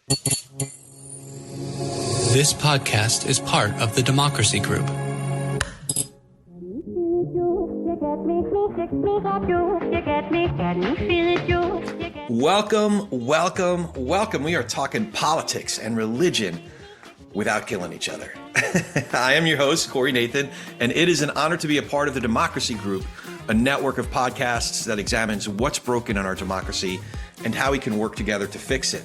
This podcast is part of the Democracy Group. Welcome. We are talking politics and religion without killing each other. I am your host, Corey Nathan, and it is an honor to be a part of the Democracy Group, a network of podcasts that examines what's broken in our democracy and how we can work together to fix it.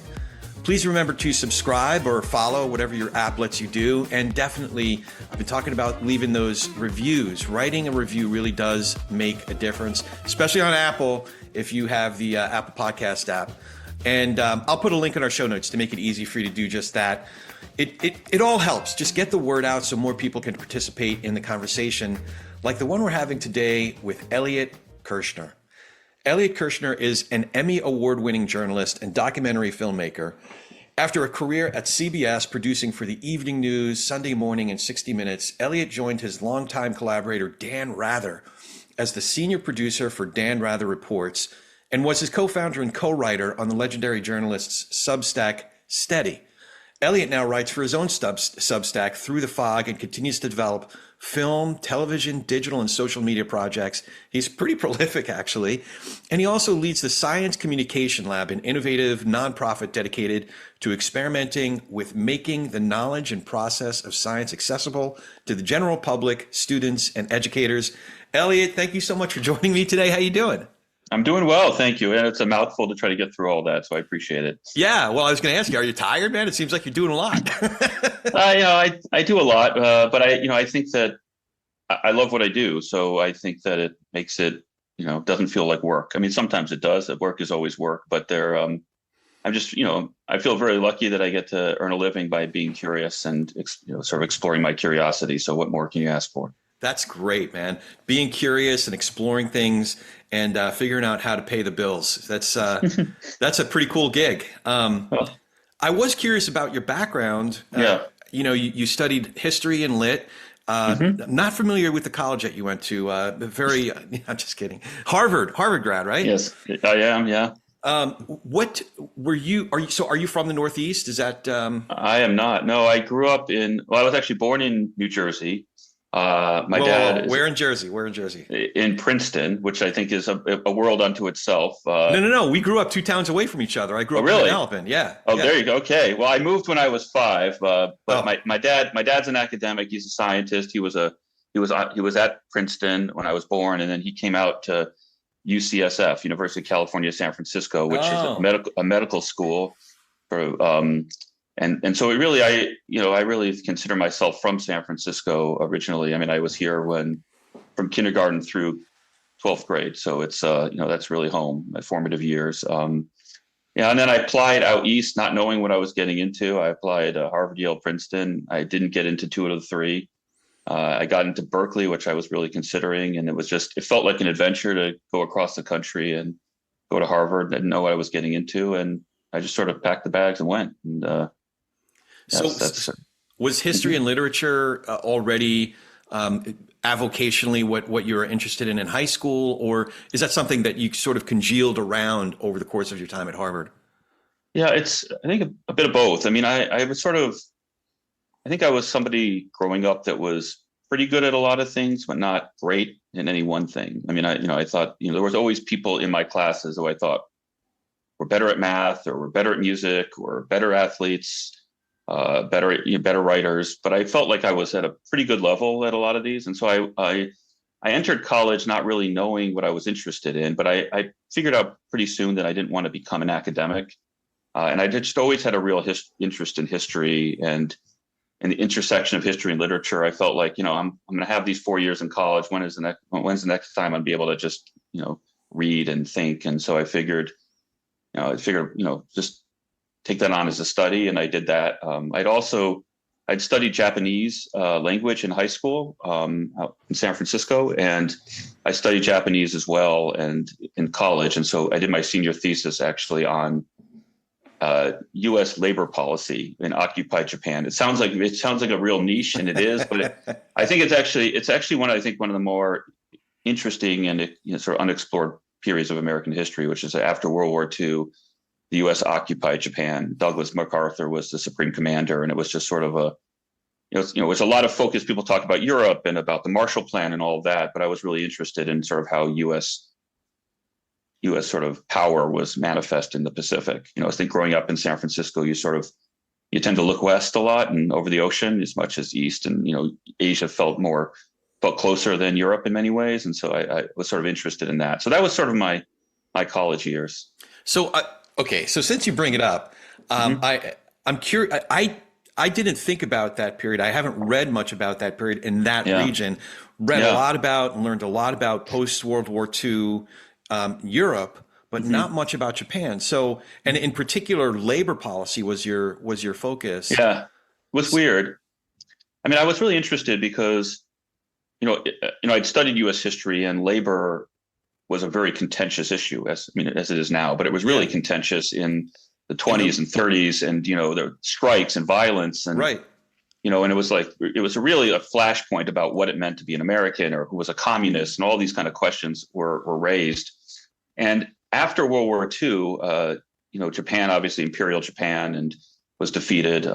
Please remember to subscribe or follow whatever your app lets you do. And definitely, I've been talking about leaving those reviews. Writing a review really does make a difference, especially on Apple if you have the Apple Podcast app. And I'll put a link in our show notes to make it easy for you to do just that. It all helps. Just get the word out so more people can participate in the conversation, like the one we're having today with Elliot Kirschner. Elliot Kirschner is an Emmy award-winning journalist and documentary filmmaker. After a career at CBS producing for the Evening News, Sunday Morning, and 60 Minutes, Elliot joined his longtime collaborator Dan Rather as the senior producer for Dan Rather Reports and was his co-founder and co-writer on the legendary journalist's Substack, Steady. Elliot now writes for his own Substack, Through the Fog, and continues to develop film, television, digital, and social media projects. He's pretty prolific, actually. And he also leads the Science Communication Lab, an innovative nonprofit dedicated to experimenting with making the knowledge and process of science accessible to the general public, students, and educators. Elliot, thank you so much for joining me today. How you doing? I'm doing well, thank you. And it's a mouthful to try to get through all that, so I appreciate it. Yeah, well, I was going to ask you, are you tired, man? It seems like you're doing a lot. I do a lot, but I think that I love what I do, so I think that it makes it, doesn't feel like work. I mean, sometimes it does. Work is always work, but I'm just, I feel very lucky that I get to earn a living by being curious and sort of exploring my curiosity. So what more can you ask for? That's great, man. Being curious and exploring things and figuring out how to pay the bills. That's a pretty cool gig. I was curious about your background. You studied history and lit. I'm not familiar with the college that you went to. I'm just kidding. Harvard grad, right? Yes, I am. Yeah. What were you? Are you from the Northeast? Is that? I am not. No, I grew up I was actually born in New Jersey. My dad. Where in Jersey? Where in Jersey? In Princeton, which I think is a world unto itself. No. We grew up 2 towns away from each other. I grew up in Alvin. Yeah. Oh, yeah. There you go. Okay. Well, I moved when I was 5, but my dad's an academic. He's a scientist. He was at Princeton when I was born, and then he came out to UCSF, University of California, San Francisco, which is a medical school for. And so I really consider myself from San Francisco originally. I mean, I was here from kindergarten through 12th grade. So it's, that's really home, my formative years. And then I applied out east, not knowing what I was getting into. I applied Harvard, Yale, Princeton. I didn't get into 2 out of the 3. I got into Berkeley, which I was really considering. And it felt like an adventure to go across the country and go to Harvard. I didn't know what I was getting into. And I just sort of packed the bags and went. And, was history and literature already avocationally what you were interested in high school, or is that something that you sort of congealed around over the course of your time at Harvard? Yeah, I think a bit of both. I mean, I think I was somebody growing up that was pretty good at a lot of things, but not great in any one thing. I mean, I thought, there was always people in my classes who I thought were better at math or were better at music or better athletes. Better writers, but I felt like I was at a pretty good level at a lot of these. And so I entered college not really knowing what I was interested in, but I figured out pretty soon that I didn't want to become an academic. And I just always had a real interest in history and in the intersection of history and literature. I felt like, I'm going to have these 4 years in college. When's the next time I'd be able to just, read and think? And so I figured, just take that on as a study, and I did that. I'd studied Japanese language in high school out in San Francisco, and I studied Japanese as well and in college. And so I did my senior thesis actually on U.S. labor policy in occupied Japan. It sounds like a real niche, and it is, but I think it's actually one of the more interesting and sort of unexplored periods of American history, which is after World War II. the U.S. occupied Japan. Douglas MacArthur was the supreme commander, and it was just sort of it was a lot of focus. People talk about Europe and about the Marshall Plan and all of that, but I was really interested in sort of how U.S. sort of power was manifest in the Pacific. I think growing up in San Francisco, you tend to look west a lot and over the ocean as much as east, and Asia felt closer than Europe in many ways, and so I was sort of interested in that. So that was sort of my college years. So okay, so since you bring it up, I'm curious. I didn't think about that period. I haven't read much about that period in that region. Read a lot about and learned a lot about post-World War II Europe, but not much about Japan. So, and in particular, labor policy was your focus. Yeah, it was weird. I mean, I was really interested because, I'd studied U.S. history, and labor was a very contentious issue, as it is now. But it was really contentious in the 20s and 30s, and there were strikes and violence, and and it was really a flashpoint about what it meant to be an American or who was a communist, and all these kind of questions were raised. And after World War II, Japan, obviously Imperial Japan, and was defeated,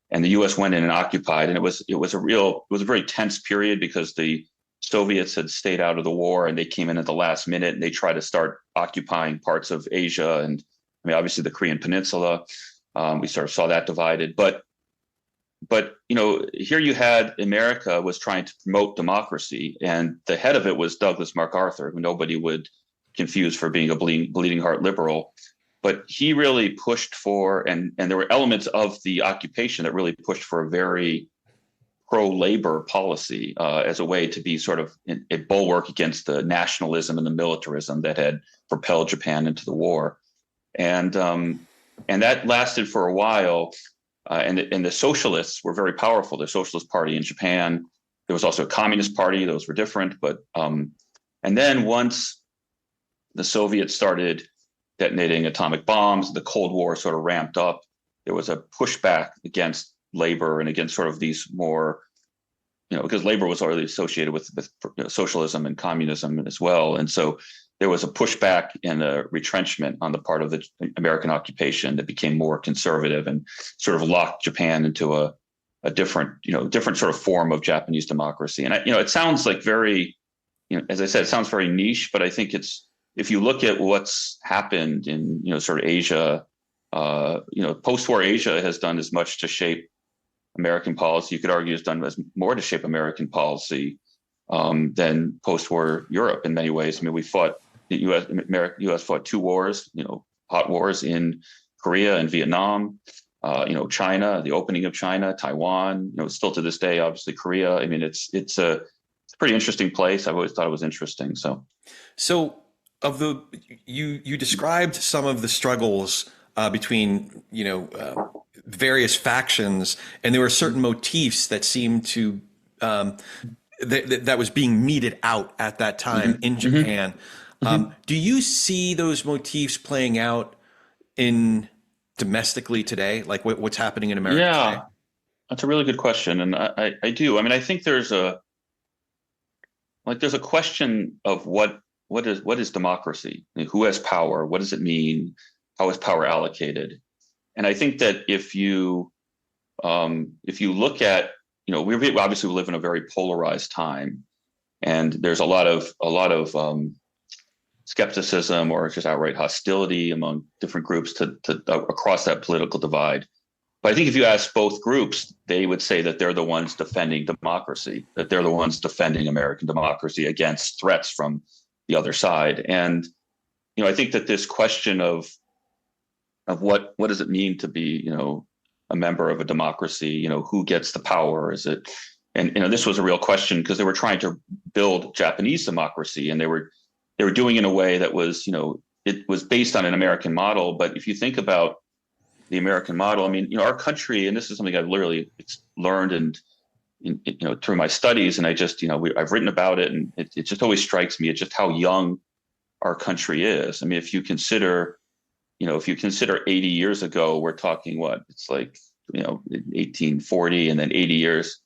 and the U.S. went in and occupied, and it was a very tense period because the Soviets had stayed out of the war, and they came in at the last minute, and they tried to start occupying parts of Asia, and obviously the Korean Peninsula. We sort of saw that divided, but here you had America was trying to promote democracy, and the head of it was Douglas MacArthur, who nobody would confuse for being a bleeding heart liberal. But he really pushed for, and there were elements of the occupation that really pushed for a very pro-labor policy as a way to be sort of a bulwark against the nationalism and the militarism that had propelled Japan into the war. And that lasted for a while. And the socialists were very powerful. The Socialist Party in Japan. There was also a Communist Party. Those were different. But and then once the Soviets started detonating atomic bombs, the Cold War sort of ramped up. There was a pushback against labor and against sort of these more, because labor was already associated with socialism and communism as well. And so there was a pushback and a retrenchment on the part of the American occupation that became more conservative and sort of locked Japan into a different sort of form of Japanese democracy. And it sounds like very, as I said, it sounds very niche, but I think if you look at what's happened in, sort of Asia, post-war Asia has done as much to shape American policy. You could argue has done more to shape American policy than post-war Europe in many ways. We fought, the U.S. fought two wars, hot wars in Korea and Vietnam, China, the opening of China, Taiwan, still to this day, obviously Korea. It's a pretty interesting place. I've always thought it was interesting. So you described some of the struggles between various factions, and there were certain motifs that seemed to that was being meted out at that time in Japan. Do you see those motifs playing out domestically today, like what's happening in America today? That's a really good question, and I do. I think there's a question of what is democracy? Who has power? What does it mean? How is power allocated? And I think that if you look at, we obviously live in a very polarized time, and there's a lot of skepticism or just outright hostility among different groups to across that political divide. But I think if you ask both groups, they would say that they're the ones defending democracy, that they're the ones defending American democracy against threats from the other side. And I think that this question of what does it mean to be a member of a democracy, who gets the power, is it, and this was a real question because they were trying to build Japanese democracy, and they were doing it in a way that was it was based on an American model. But if you think about the American model, our country, and this is something I've literally learned and through my studies, and I just I've written about it, and it just always strikes me at just how young our country is. If you consider 80 years ago, we're talking it's like 1840, and then 80 years,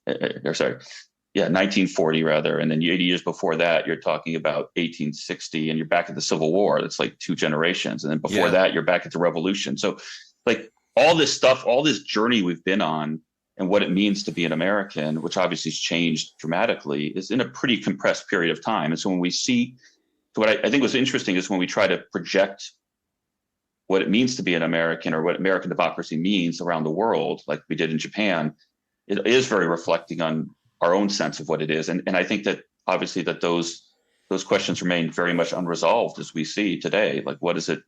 1940 rather. And then 80 years before that, you're talking about 1860 and you're back at the Civil War. That's like 2 generations. And then before that, you're back at the Revolution. So like all this stuff, all this journey we've been on and what it means to be an American, which obviously has changed dramatically, is in a pretty compressed period of time. And so when we see, so what I think was interesting is when we try to project what it means to be an American or what American democracy means around the world, like we did in Japan, it is very reflecting on our own sense of what it is. And I think that obviously that those questions remain very much unresolved as we see today. Like, what does it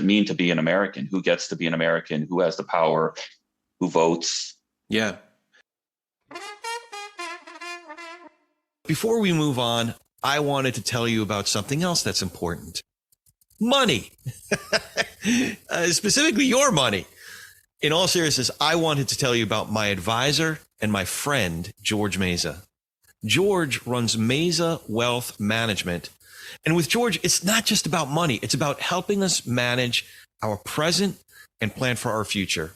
mean to be an American? Who gets to be an American? Who has the power? Who votes? Yeah. Before we move on, I wanted to tell you about something else that's important. Money. Specifically your money. In all seriousness, I wanted to tell you about my advisor and my friend, George Meza. George runs Meza Wealth Management. And with George, it's not just about money. It's about helping us manage our present and plan for our future.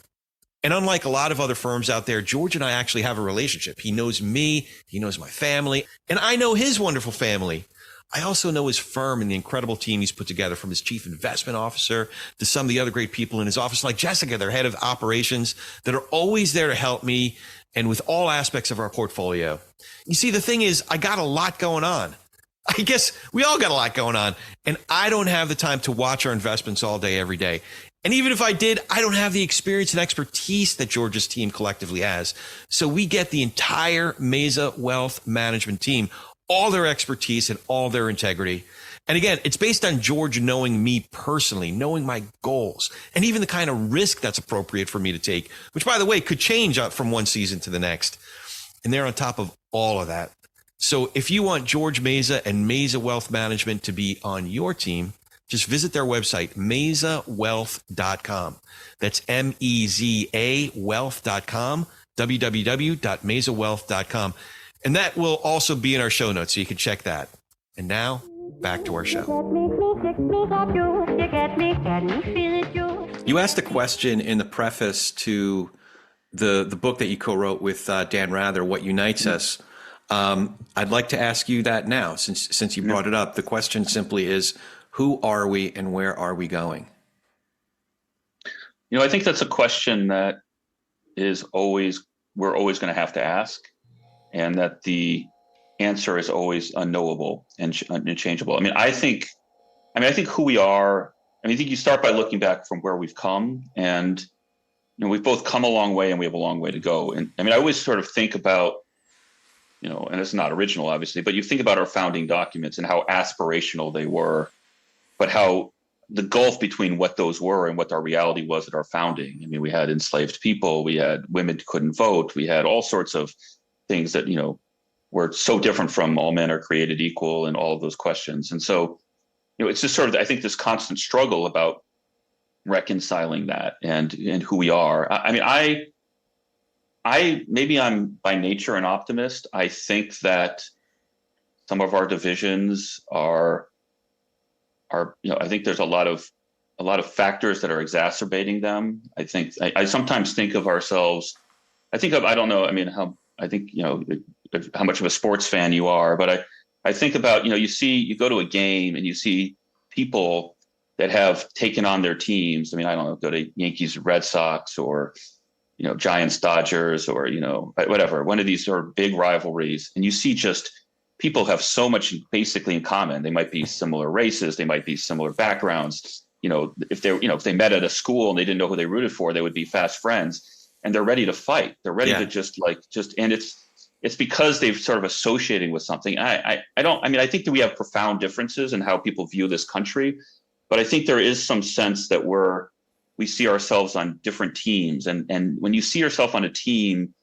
And unlike a lot of other firms out there, George and I actually have a relationship. He knows me, he knows my family, and I know his wonderful family. I also know his firm and the incredible team he's put together, from his chief investment officer to some of the other great people in his office, like Jessica, their head of operations, that are always there to help me and with all aspects of our portfolio. You see, the thing is, I got a lot going on. I guess we all got a lot going on, and I don't have the time to watch our investments all day, every day. And even if I did, I don't have the experience and expertise that George's team collectively has. So we get the entire Meza Wealth Management team, all their expertise and all their integrity. And again, it's based on George knowing me personally, knowing my goals, and even the kind of risk that's appropriate for me to take, which, by the way, could change from one season to the next. And they're on top of all of that. So if you want George Meza and Meza Wealth Management to be on your team, just visit their website, mezawealth.com. That's MEZA wealth.com, www.mezawealth.com. And that will also be in our show notes, so you can check that. And now, back to our show. You asked a question in the preface to the book that you co-wrote with Dan Rather, What Unites Us. I'd like to ask you that now, since you brought it up. The question simply is, who are we and where are we going? I think that's a question that we're always going to have to ask, and that the answer is always unknowable and unchangeable. I think who we are, I think you start by looking back from where we've come, and we've both come a long way and we have a long way to go. And I always sort of think about, and it's not original, obviously, but you think about our founding documents and how aspirational they were, but how the gulf between what those were and what our reality was at our founding. We had enslaved people, we had women who couldn't vote, we had all sorts of things that, were so different from all men are created equal and all of those questions. And so, it's just sort of, I think, this constant struggle about reconciling that and who we are. Maybe I'm by nature an optimist. I think that some of our divisions are I think there's a lot of factors that are exacerbating them. I think I sometimes think of ourselves. I don't know. How much of a sports fan you are, but I think about, you go to a game and you see people that have taken on their teams. I don't know, go to Yankees, Red Sox, or Giants, Dodgers, or whatever, one of these sort of big rivalries, and you see just people have so much basically in common. They might be similar races, they might be similar backgrounds. If they met at a school and they didn't know who they rooted for, they would be fast friends, and they're ready to fight. They're ready to and it's because they've sort of associating with something. I think that we have profound differences in how people view this country, but I think there is some sense that we see ourselves on different teams, and when you see yourself on a team,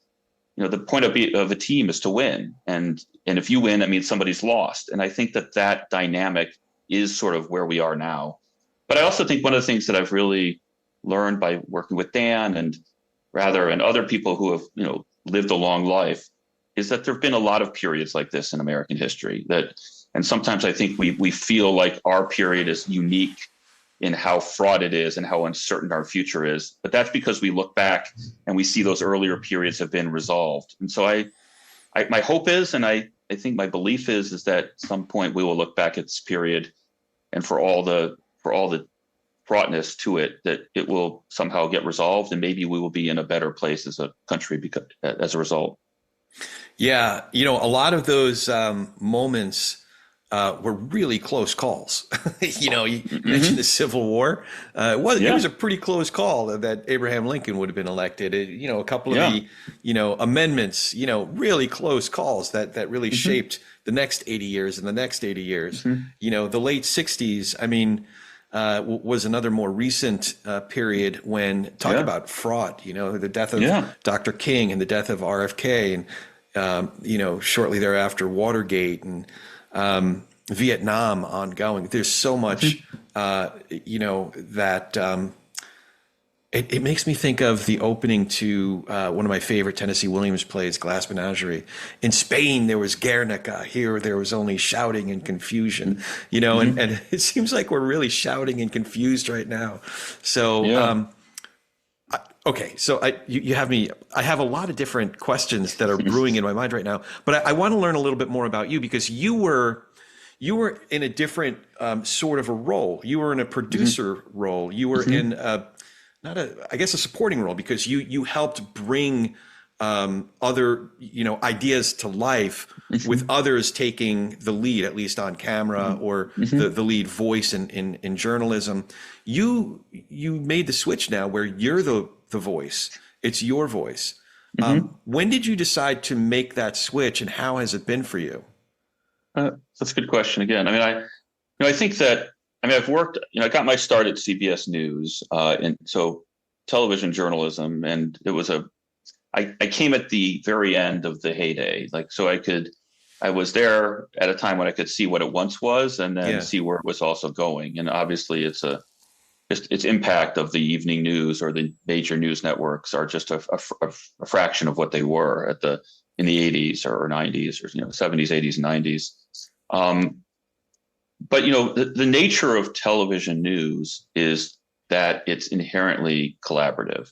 the point of a team is to win, and if you win, that means somebody's lost. And I think that dynamic is sort of where we are now. But I also think one of the things that I've really learned by working with Dan and other people who have lived a long life is that there have been a lot of periods like this in American history, and sometimes I think we feel like our period is unique in how fraught it is and how uncertain our future is. But that's because we look back and we see those earlier periods have been resolved. And so I my hope is, and I think my belief is that at some point we will look back at this period, and for all the fraughtness to it, that it will somehow get resolved, and maybe we will be in a better place as a country as a result. Yeah, a lot of those moments were really close calls. You mentioned the Civil War. It was a pretty close call that Abraham Lincoln would have been elected. A couple of the amendments. Really close calls that really shaped the next 80 years and the next 80 years. The late 60s. I mean, was another more recent period when talk about fraud. The death of Dr. King and the death of RFK, and shortly thereafter Watergate and Vietnam ongoing. There's so much, that it makes me think of the opening to one of my favorite Tennessee Williams plays, Glass Menagerie. In Spain, there was Guernica. Here, there was only shouting and confusion, and it seems like we're really shouting and confused right now. So, okay, so you have me. I have a lot of different questions that are brewing in my mind right now, but I want to learn a little bit more about you, because you were in a different sort of a role. You were in a producer role. You were in a supporting role, because you helped bring other ideas to life, with others taking the lead, at least on camera, or the lead voice in journalism. You made the switch now where you're the voice. It's your voice. When did you decide to make that switch, and how has it been for you? That's a good question. Again, I mean, I think that, I've worked, I got my start at CBS News, and so television journalism, and it was I came at the very end of the heyday. I was there at a time when I could see what it once was, and then see where it was also going. And obviously its impact of the evening news or the major news networks are just a fraction of what they were in the 80s or 90s or 70s, 80s, and 90s. But the nature of television news is that it's inherently collaborative,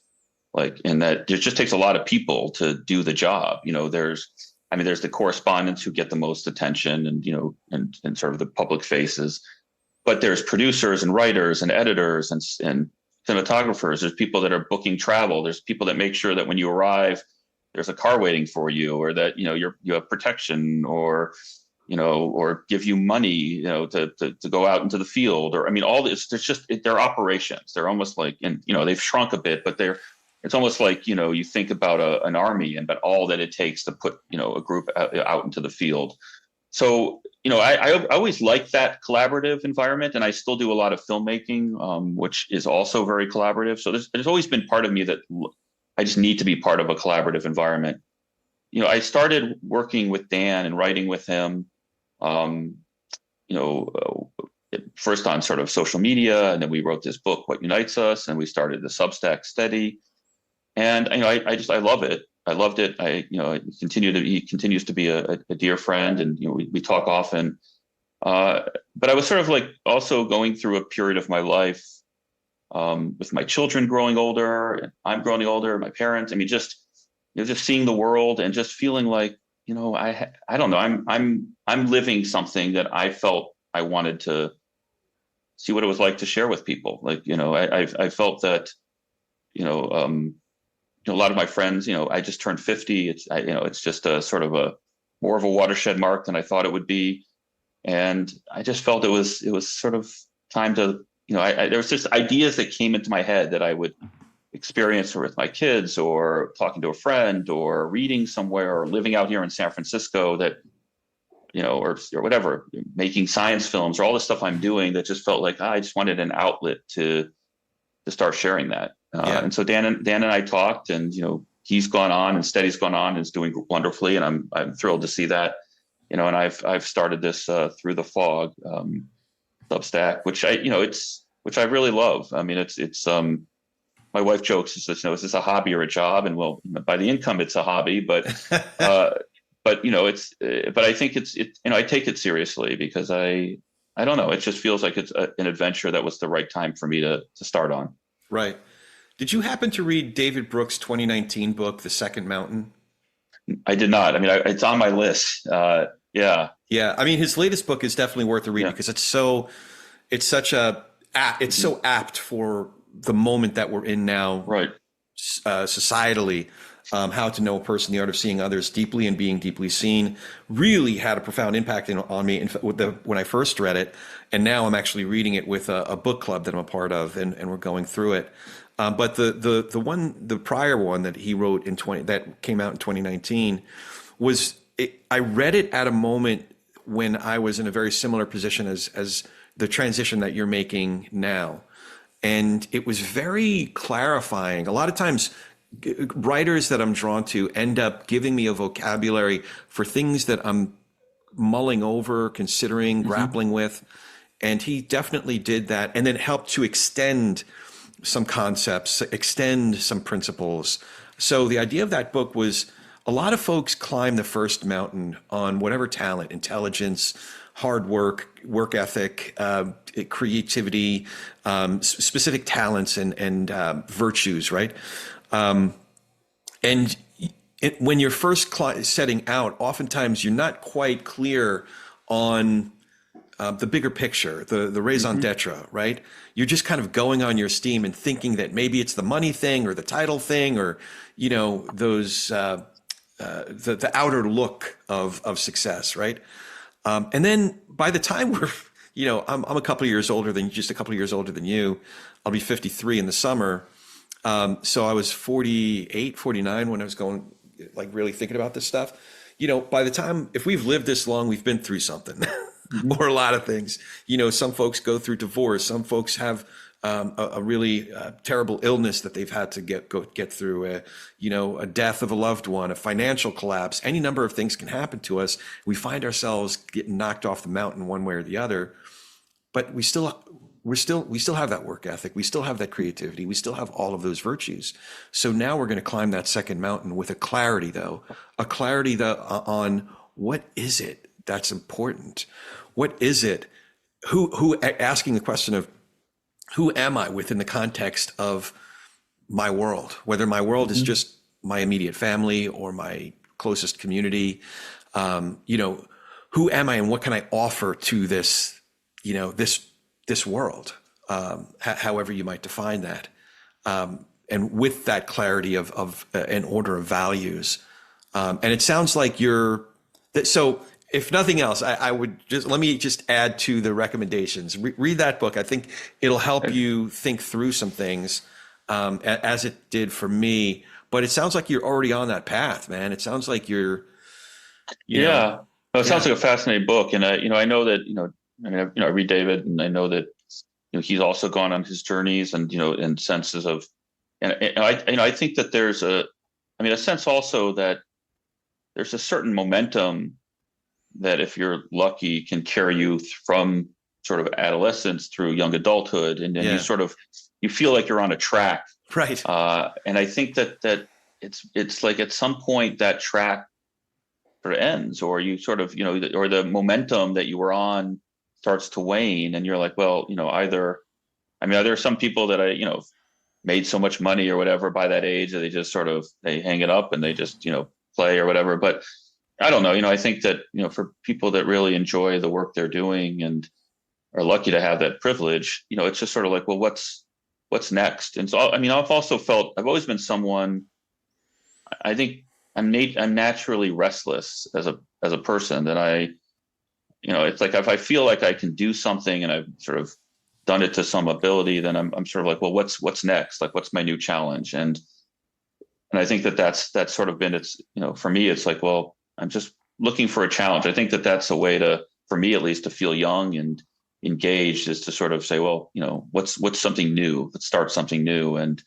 and that it just takes a lot of people to do the job. There's the correspondents who get the most attention, and sort of the public faces, but there's producers and writers and editors and cinematographers. There's people that are booking travel. There's people that make sure that when you arrive, there's a car waiting for you, or that you have protection, or give you money, to go out into the field, or all this. There's just they're operations. They're almost like, and they've shrunk a bit, but it's almost like you think about an army, but all that it takes to put a group out into the field. So I always liked that collaborative environment, and I still do a lot of filmmaking, which is also very collaborative. So there's always been part of me that I just need to be part of a collaborative environment. I started working with Dan and writing with him, first on sort of social media, and then we wrote this book, What Unites Us, and we started the Substack Steady. And I love it. I loved it. He continues to be a dear friend, and we talk often. But I was sort of like also going through a period of my life with my children growing older, and I'm growing older, my parents. Just seeing the world and just feeling like I don't know. I'm living something that I felt I wanted to see what it was like to share with people. I felt that a lot of my friends, I just turned 50. It's just a sort of more of a watershed mark than I thought it would be, and I just felt it was sort of time to there was just ideas that came into my head that I would experience with my kids, or talking to a friend, or reading somewhere, or living out here in San Francisco, that or whatever, making science films, or all the stuff I'm doing, that just felt like I just wanted an outlet to start sharing that. And so Dan and I talked, and he's gone on, and Steady's gone on, and is doing wonderfully, and I'm thrilled to see that. And I've started this Through the Fog Substack, which I really love. It's my wife jokes, is this a hobby or a job? And by the income, it's a hobby, but but I think I take it seriously, because I don't know, it just feels like it's an adventure that was the right time for me to start on. Right. Did you happen to read David Brooks' 2019 book, The Second Mountain? I did not. I mean, it's on my list. Yeah. Yeah. I mean, his latest book is definitely worth a read because it's so apt for the moment that we're in now, Right. Societally. How to Know a Person, The Art of Seeing Others Deeply and Being Deeply Seen, really had a profound impact on me when I first read it. And now I'm actually reading it with a book club that I'm a part of, and we're going through it. But the prior one that he wrote that came out in 2019 I read it at a moment when I was in a very similar position as the transition that you're making now. And it was very clarifying. A lot of times writers that I'm drawn to end up giving me a vocabulary for things that I'm mulling over, considering, grappling with. And he definitely did that, and then helped to extend some concepts, extend some principles. So the idea of that book was a lot of folks climb the first mountain on whatever talent, intelligence, hard work, work ethic, creativity, specific talents and virtues, right? And when you're first setting out, oftentimes you're not quite clear on the bigger picture, the raison d'etre, right? You're just kind of going on your steam and thinking that maybe it's the money thing or the title thing or, those the outer look of success, right? And then by the time we're, I'm a couple of years older than just a couple of years older than you. I'll be 53 in the summer. So I was 48, 49 when I was going, like, really thinking about this stuff. By the time, if we've lived this long, we've been through something or a lot of things. Some folks go through divorce. Some folks have a really terrible illness that they've had to get through, a death of a loved one, a financial collapse. Any number of things can happen to us. We find ourselves getting knocked off the mountain one way or the other, but we still have that work ethic. We still have that creativity. We still have all of those virtues. So now we're going to climb that second mountain with a clarity on what is it that's important? What is it? Who asking the question of who am I within the context of my world, whether my world is just my immediate family or my closest community, who am I and what can I offer to this, this world, however you might define that. And with that clarity of an order of values. And it sounds like so if nothing else, I would let me add to the recommendations. Read that book. I think it'll help you think through some things, as it did for me. But it sounds like you're already on that path, man. It sounds like you're, No, it sounds like a fascinating book. And I know that, I read David, and I know that, he's also gone on his journeys and, in senses of, and I think that there's a sense also that there's a certain momentum that, if you're lucky, can carry you from sort of adolescence through young adulthood. And then you feel like you're on a track. Right. And I think that it's like at some point that track sort of ends, or you sort of, or the momentum that you were on starts to wane, and you're like, well, either, there are some people that made so much money or whatever by that age that they just sort of, they hang it up and they just, play or whatever. But I don't know, I think that, for people that really enjoy the work they're doing and are lucky to have that privilege, it's just sort of like, well, what's next? And so, I've also felt, I've always been someone, I think I'm naturally restless as a person, that it's like, if I feel like I can do something and I've sort of done it to some ability, then I'm sort of like, well, what's next? Like, what's my new challenge? And I think that's sort of been, it's, for me, it's like, well, I'm just looking for a challenge. I think that's a way to, for me at least, to feel young and engaged, is to sort of say, well, what's something new? Let's start something new. And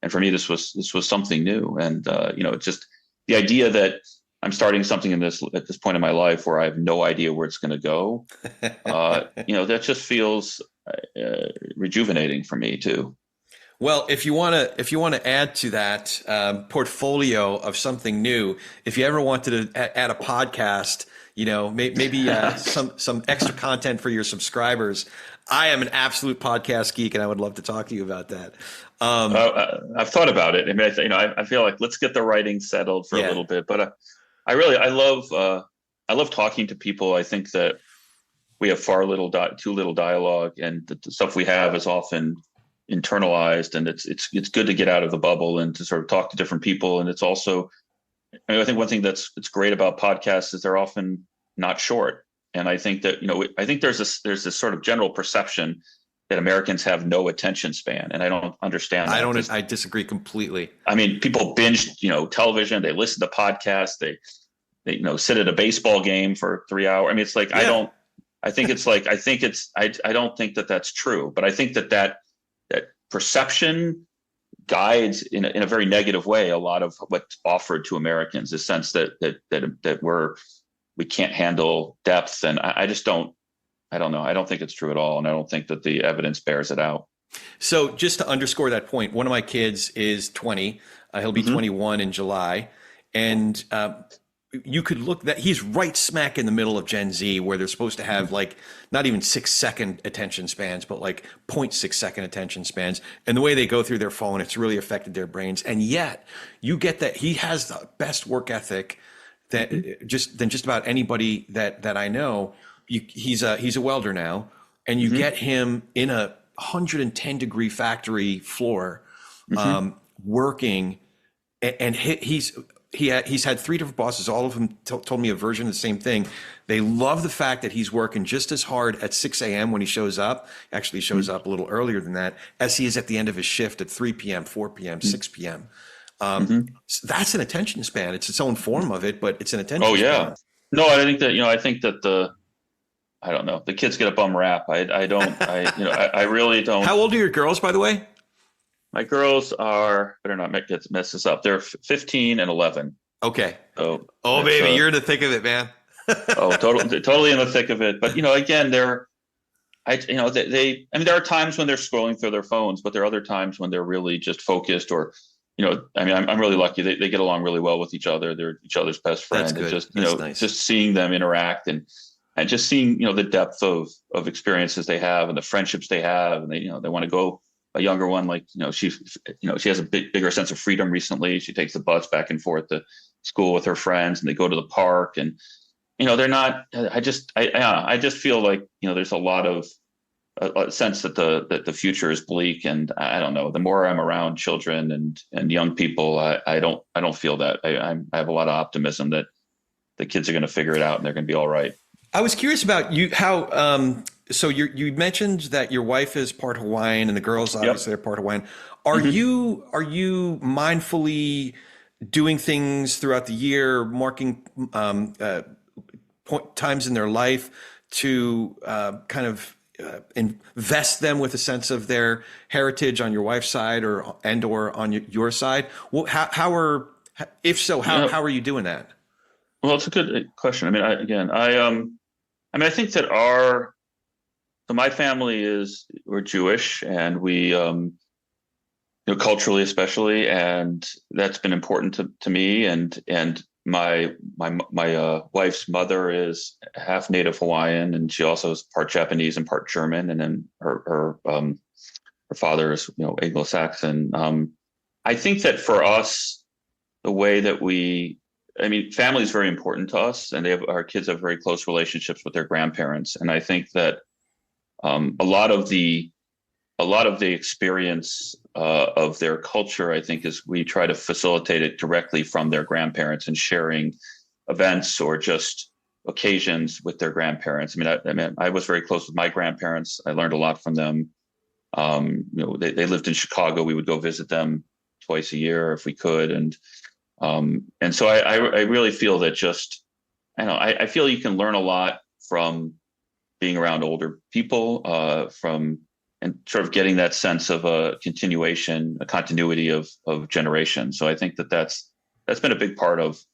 for me, this was something new. And it's just the idea that I'm starting something at this point in my life where I have no idea where it's going to go. That just feels rejuvenating for me too. Well, if you want to add to that portfolio of something new, if you ever wanted to add a podcast, maybe some extra content for your subscribers, I am an absolute podcast geek, and I would love to talk to you about that. I've thought about it. I feel like let's get the writing settled for a little bit, but I love talking to people. I think that we have too little dialogue, and the stuff we have is often internalized, and it's good to get out of the bubble and to sort of talk to different people. And it's also, I think one thing that's great about podcasts is they're often not short. And I think that, I think there's this sort of general perception that Americans have no attention span, and I don't understand that. I disagree completely. I mean, people binge, television, they listen to podcasts, they sit at a baseball game for 3 hours. I mean, it's like, yeah. I don't think that that's true, but I think that perception guides in a very negative way a lot of what's offered to Americans, the sense that we can't handle depth. And I don't know. I don't think it's true at all. And I don't think that the evidence bears it out. So just to underscore that point, one of my kids is 20. He'll be 21 in July. And you could look that he's right smack in the middle of Gen Z, where they're supposed to have like not even 6-second attention spans, but like 0.6 second attention spans. And the way they go through their phone, it's really affected their brains. And yet you get that he has the best work ethic than just about anybody that I know. He's a welder now, and you get him in a 110-degree factory floor, working, and he's had 3 different bosses. All of them told me a version of the same thing. They love the fact that he's working just as hard at 6 a.m. when he shows up. Actually, he shows up a little earlier than that, as he is at the end of his shift at 3 p.m., 4 p.m., 6 p.m. So that's an attention span. It's its own form of it, but it's an attention span. Oh, yeah. Span. No, I think that I don't know. The kids get a bum rap. I really don't. How old are your girls, by the way? My girls are, better not mess this up. They're 15 and 11. Okay. So, baby, you're in the thick of it, man. Totally in the thick of it. But, again, there are times when they're scrolling through their phones, but there are other times when they're really just focused or, I'm really lucky. They get along really well with each other. They're each other's best friend. That's good. Just, nice. Just seeing them interact and just seeing, the depth of experiences they have and the friendships they have. And they want to go. A younger one, she has a bigger sense of freedom recently. She takes the bus back and forth to school with her friends, and they go to the park. And they're not. I just feel like there's a lot of a sense that the future is bleak. And I don't know. The more I'm around children and young people, I don't feel that. I have a lot of optimism that the kids are going to figure it out and they're going to be all right. I was curious about you how. So you mentioned that your wife is part Hawaiian and the girls obviously are part Hawaiian. Are you mindfully doing things throughout the year, marking times in their life to kind of invest them with a sense of their heritage on your wife's side or on your side? Well, how are you doing that? Well, it's a good question. I think that my family we're Jewish, and we, culturally especially, and that's been important to me. And my wife's mother is half Native Hawaiian, and she also is part Japanese and part German. And then her father is, Anglo-Saxon. I think that for us, the way that family is very important to us, and our kids have very close relationships with their grandparents. And I think that a lot of the experience of their culture, I think, is we try to facilitate it directly from their grandparents and sharing events or just occasions with their grandparents. I was very close with my grandparents. I learned a lot from them. They lived in Chicago. We would go visit them twice a year if we could, and so I really feel that I feel you can learn a lot from being around older people, and sort of getting that sense of a continuity of generation. So I think that's been a big part of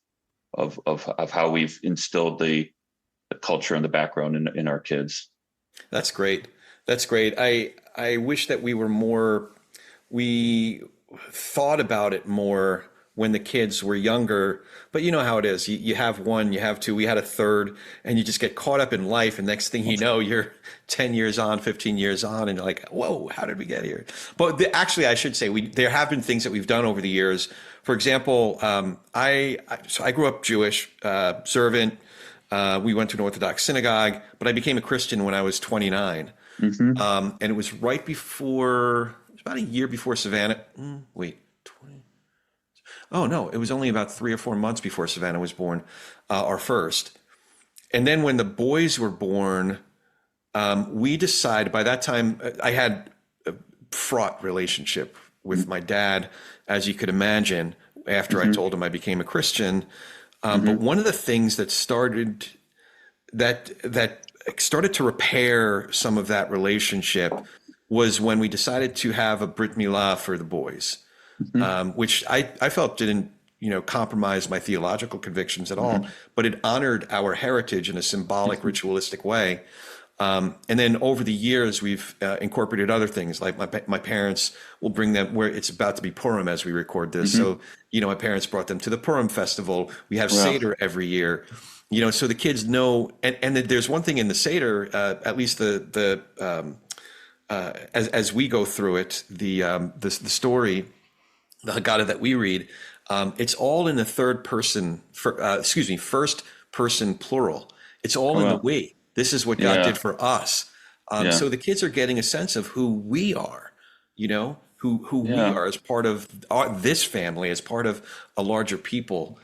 how we've instilled the culture and the background in our kids. That's great. I wish that we thought about it more when the kids were younger. But you know how it is. You have one, you have two, we had a third, and you just get caught up in life. And next thing you know, you're 10 years on, 15 years on, and you're like, whoa, how did we get here? But actually, I should say, there have been things that we've done over the years. For example, I grew up Jewish, observant. We went to an Orthodox synagogue, but I became a Christian when I was 29. And it was right before, it was about a year before Savannah. Oh no, it was only about 3 or 4 months before Savannah was born, our first. And then when the boys were born, we decided, by that time, I had a fraught relationship with my dad, as you could imagine, after I told him I became a Christian. But one of the things that started to repair some of that relationship was when we decided to have a Brit Milah for the boys, which I felt didn't, compromise my theological convictions at all, but it honored our heritage in a symbolic, ritualistic way. And then over the years, we've incorporated other things, like my parents will bring them where it's about to be Purim as we record this. So, my parents brought them to the Purim festival. We have Seder every year, so the kids know. And there's one thing in the Seder, at least as we go through it, the story, the Haggadah that we read, it's all in the third person, first person plural. It's all in the we. This is what God did for us. So the kids are getting a sense of who we are, who we are as part of this family, as part of a larger people.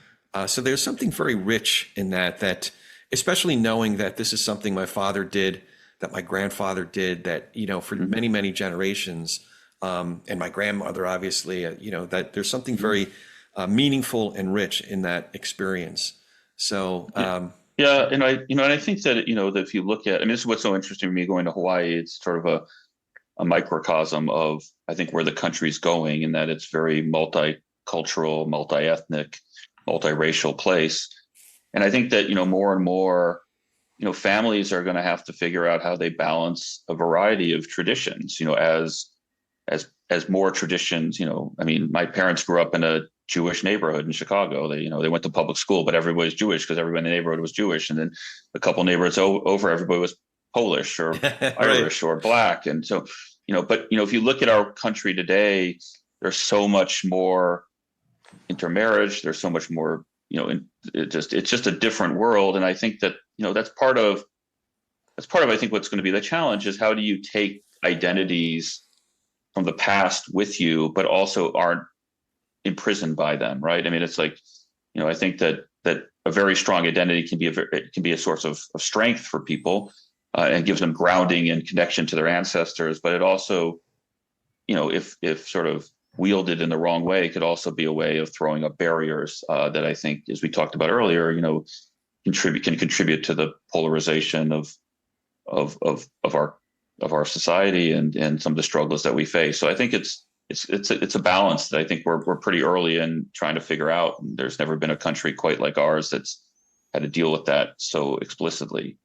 So there's something very rich in that especially knowing that this is something my father did, that my grandfather did, that, for many, many generations, and my grandmother, obviously, that there's something very meaningful and rich in that experience. So, yeah, and I think that that if you look at, this is what's so interesting to me going to Hawaii. It's sort of a microcosm of, I think, where the country's going, in that it's very multicultural, multi-ethnic, multiracial place. And I think that more and more, families are going to have to figure out how they balance a variety of traditions. As more traditions. My parents grew up in a Jewish neighborhood in Chicago. They went to public school, but everybody was Jewish because everybody in the neighborhood was Jewish. And then a couple neighborhoods over, everybody was Polish or Irish or Black. And so, but if you look at our country today, there's so much more intermarriage. There's so much more, it's just a different world. And I think that, that's part of, I think, what's going to be the challenge is how do you take identities from the past with you, but also aren't imprisoned by them, right? It's like, I think that a very strong identity can be a source of strength for people, and gives them grounding and connection to their ancestors. But it also, if sort of wielded in the wrong way, could also be a way of throwing up barriers that I think, as we talked about earlier, can contribute to the polarization of our society and some of the struggles that we face. So I think it's a balance that I think we're pretty early in trying to figure out. There's never been a country quite like ours that's had to deal with that so explicitly.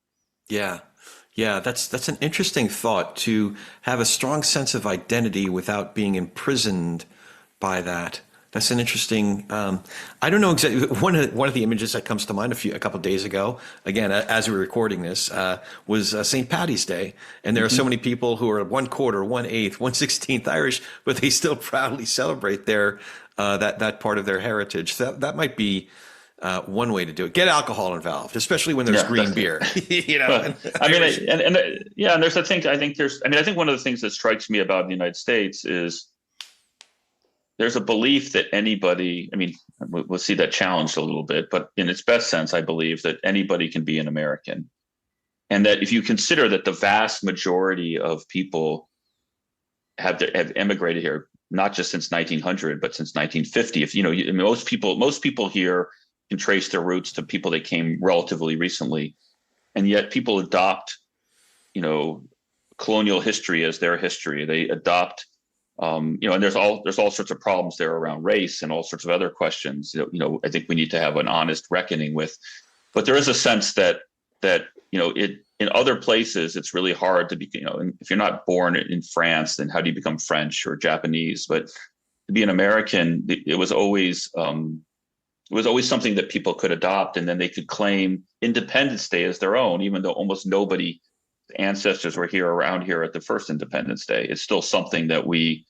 Yeah, that's an interesting thought, to have a strong sense of identity without being imprisoned by that. That's an interesting. I don't know exactly. One of the images that comes to mind a couple of days ago, again as we're recording this, was St. Paddy's Day, and there are so many people who are 1/4, 1/8, 1/16 Irish, but they still proudly celebrate their that part of their heritage. So that might be one way to do it. Get alcohol involved, especially when there's green beer. And there's a thing. I think one of the things that strikes me about the United States is there's a belief that anybody, we'll see that challenged a little bit, but in its best sense, I believe that anybody can be an American. And that if you consider that the vast majority of people have emigrated here, not just since 1900, but since 1950, most people here can trace their roots to people that came relatively recently. And yet people adopt, colonial history as their history. They adopt, and there's all sorts of problems there around race and all sorts of other questions. I think we need to have an honest reckoning with. But there is a sense that in other places it's really hard to be. If you're not born in France, then how do you become French or Japanese? But to be an American, it was always something that people could adopt, and then they could claim Independence Day as their own, even though almost nobody ancestors were here around here at the first Independence Day. It's still something that we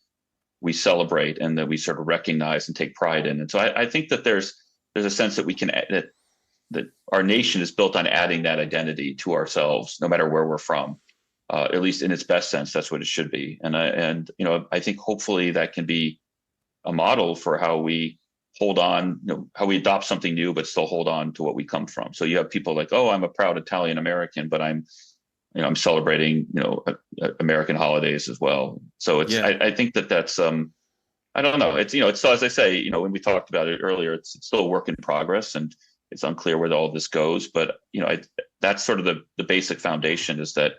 celebrate and that we sort of recognize and take pride in. And so I think that there's a sense that we can that our nation is built on adding that identity to ourselves, no matter where we're from. At least in its best sense, that's what it should be. And I think hopefully that can be a model for how we hold on, how we adopt something new, but still hold on to what we come from. So you have people like, oh, I'm a proud Italian American, but I'm celebrating, American holidays as well. So it's, I think that's, I don't know. It's, it's, as I say, when we talked about it earlier, it's still a work in progress, and it's unclear where all this goes. But, that's sort of the basic foundation, is that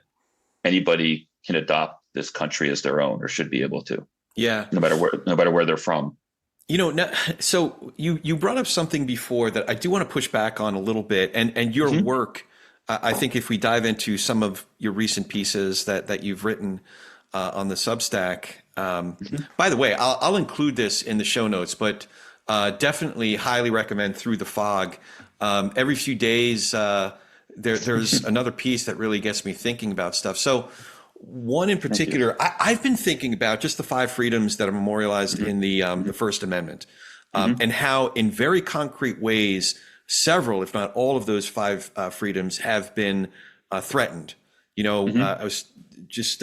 anybody can adopt this country as their own, or should be able to. Yeah. No matter where they're from. So you brought up something before that I do want to push back on a little bit, and your work. I think if we dive into some of your recent pieces that you've written on the Substack, by the way, I'll include this in the show notes, but definitely highly recommend Through the Fog. Every few days, there's another piece that really gets me thinking about stuff. So one in particular, I've been thinking about just the 5 freedoms that are memorialized in the First Amendment, and how in very concrete ways, several, if not all of those 5 freedoms have been threatened. I was just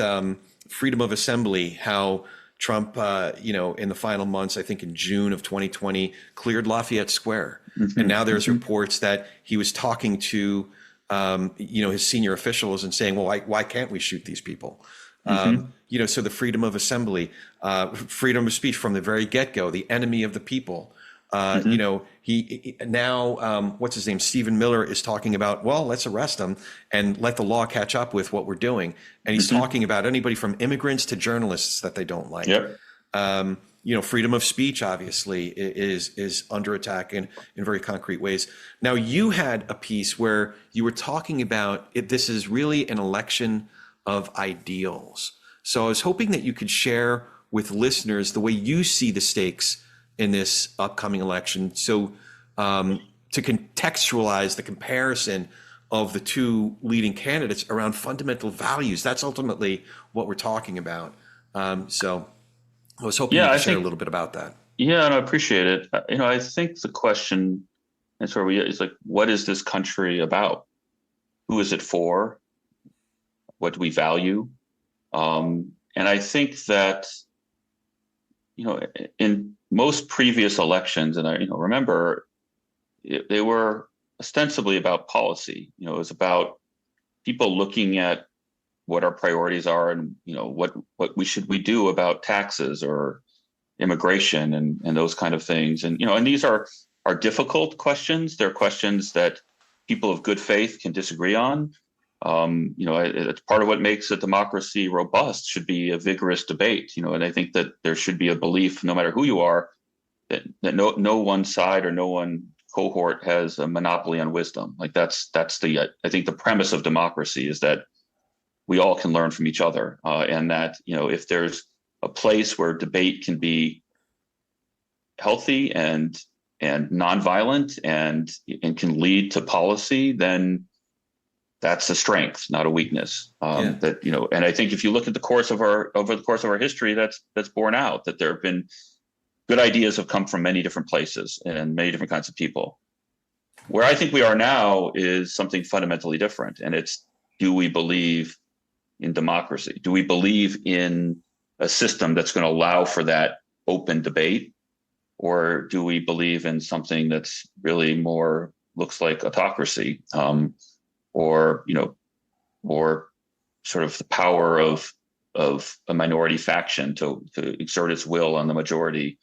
freedom of assembly, how Trump, in the final months, I think in June of 2020, cleared Lafayette Square. And now there's reports that he was talking to, his senior officials and saying, well, why can't we shoot these people? So the freedom of assembly, freedom of speech from the very get-go, the enemy of the people. He now, what's his name? Stephen Miller is talking about, well, let's arrest him and let the law catch up with what we're doing. And he's talking about anybody from immigrants to journalists that they don't like. Freedom of speech, obviously, is under attack in very concrete ways. Now, you had a piece where you were talking about this is really an election of ideals. So I was hoping that you could share with listeners the way you see the stakes in this upcoming election. So to contextualize the comparison of the 2 leading candidates around fundamental values, that's ultimately what we're talking about. So I was hoping you could share a little bit about that. Yeah, and I appreciate it. I think the question is like, what is this country about? Who is it for? What do we value? And I think that, in most previous elections, and I remember they were ostensibly about policy. It was about people looking at what our priorities are, and what we do about taxes or immigration and those kind of things. And and these are difficult questions. They're questions that people of good faith can disagree on. It's part of what makes a democracy robust. Should be a vigorous debate. And I think that there should be a belief, no matter who you are, that no one side or no one cohort has a monopoly on wisdom. Like that's I think the premise of democracy is that we all can learn from each other, and that if there's a place where debate can be healthy and nonviolent and can lead to policy, then that's a strength, not a weakness. That and I think if you look at over the course of our history, that's borne out, that there have been good ideas have come from many different places and many different kinds of people. Where I think we are now is something fundamentally different, and it's, do we believe in democracy? Do we believe in a system that's going to allow for that open debate, or do we believe in something that's really more looks like autocracy? Or sort of the power of a minority faction to exert its will on the majority,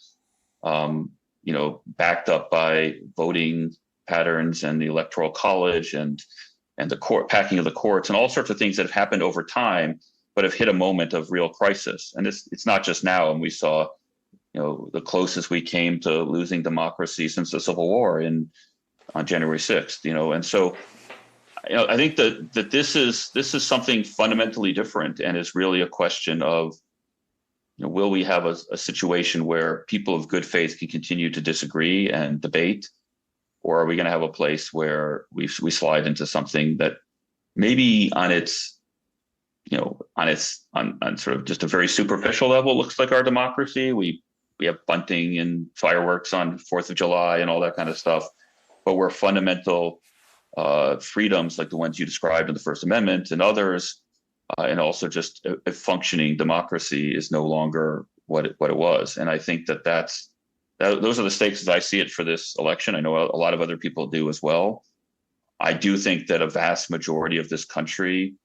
backed up by voting patterns and the Electoral College and the court packing of the courts and all sorts of things that have happened over time, but have hit a moment of real crisis. And it's not just now. And we saw, the closest we came to losing democracy since the Civil War on January 6th, and so. I think that this is something fundamentally different, and is really a question of will we have a situation where people of good faith can continue to disagree and debate, or are we going to have a place where we slide into something that maybe on sort of just a very superficial level looks like our democracy? We have bunting and fireworks on 4th of July and all that kind of stuff, but where fundamental freedoms like the ones you described in the First Amendment and others, and also just a functioning democracy is no longer what it was. And I think those are the stakes as I see it for this election. I know a lot of other people do as well. I do think that a vast majority of this country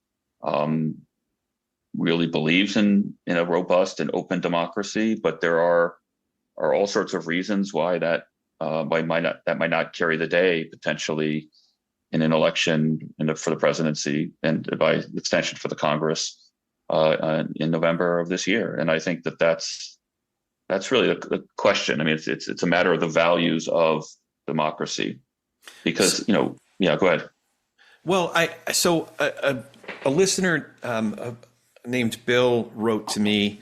really believes in a robust and open democracy, but there are all sorts of reasons why that might not carry the day potentially in an election for the presidency and by extension for the Congress in November of this year. And I think that's really the question. I mean, it's a matter of the values of democracy, because go ahead. Well, a listener named Bill wrote to me,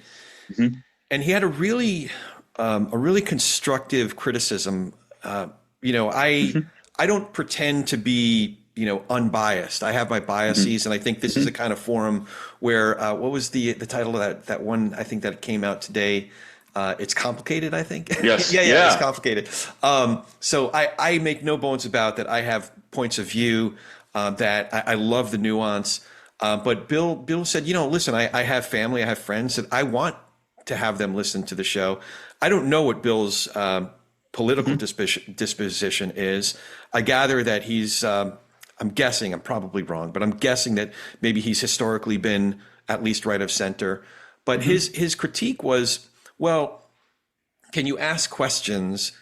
mm-hmm. and he had a really constructive criticism. Mm-hmm. I don't pretend to be, unbiased. I have my biases, mm-hmm. and I think this mm-hmm. is a kind of forum where what was the title of that one? I think that came out today. It's complicated, I think. Yes. yeah, it's complicated. So I make no bones about that. I have points of view that I love the nuance. But Bill said, listen, I have family, I have friends that I want to have them listen to the show. I don't know what Bill's political mm-hmm. disposition is. I gather that he's, I'm guessing, I'm probably wrong, but I'm guessing that maybe he's historically been at least right of center. But mm-hmm. his critique was, well, can you ask questions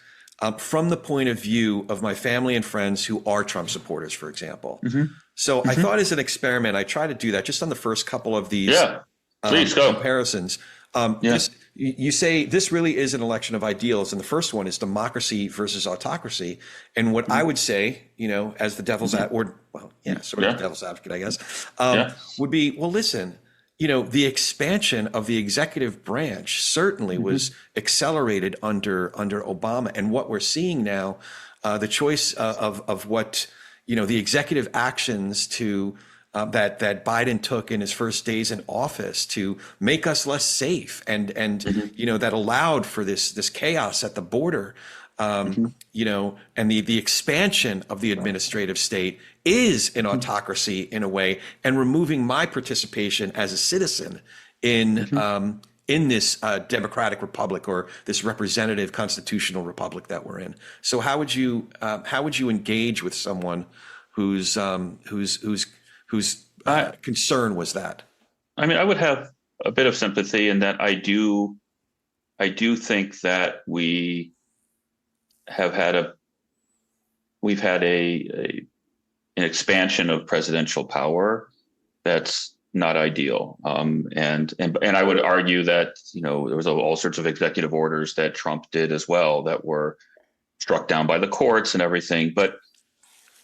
from the point of view of my family and friends who are Trump supporters, for example? Mm-hmm. So mm-hmm. I thought as an experiment, I try to do that just on the first couple of these comparisons. You say this really is an election of ideals, and the first one is democracy versus autocracy. And what I would say, as the devil's advocate, the devil's advocate, I guess, would be, well, listen, the expansion of the executive branch certainly mm-hmm. was accelerated under Obama, and what we're seeing now, the choice of what the executive actions to that Biden took in his first days in office to make us less safe, and mm-hmm. That allowed for this chaos at the border, mm-hmm. And the expansion of the administrative state is an autocracy in a way, and removing my participation as a citizen in mm-hmm. In this democratic republic, or this representative constitutional republic that we're in. So how would you engage with someone whose concern was that? I mean, I would have a bit of sympathy in that. I do think that we've had an expansion of presidential power that's not ideal. And I would argue that, there was all sorts of executive orders that Trump did as well that were struck down by the courts and everything. But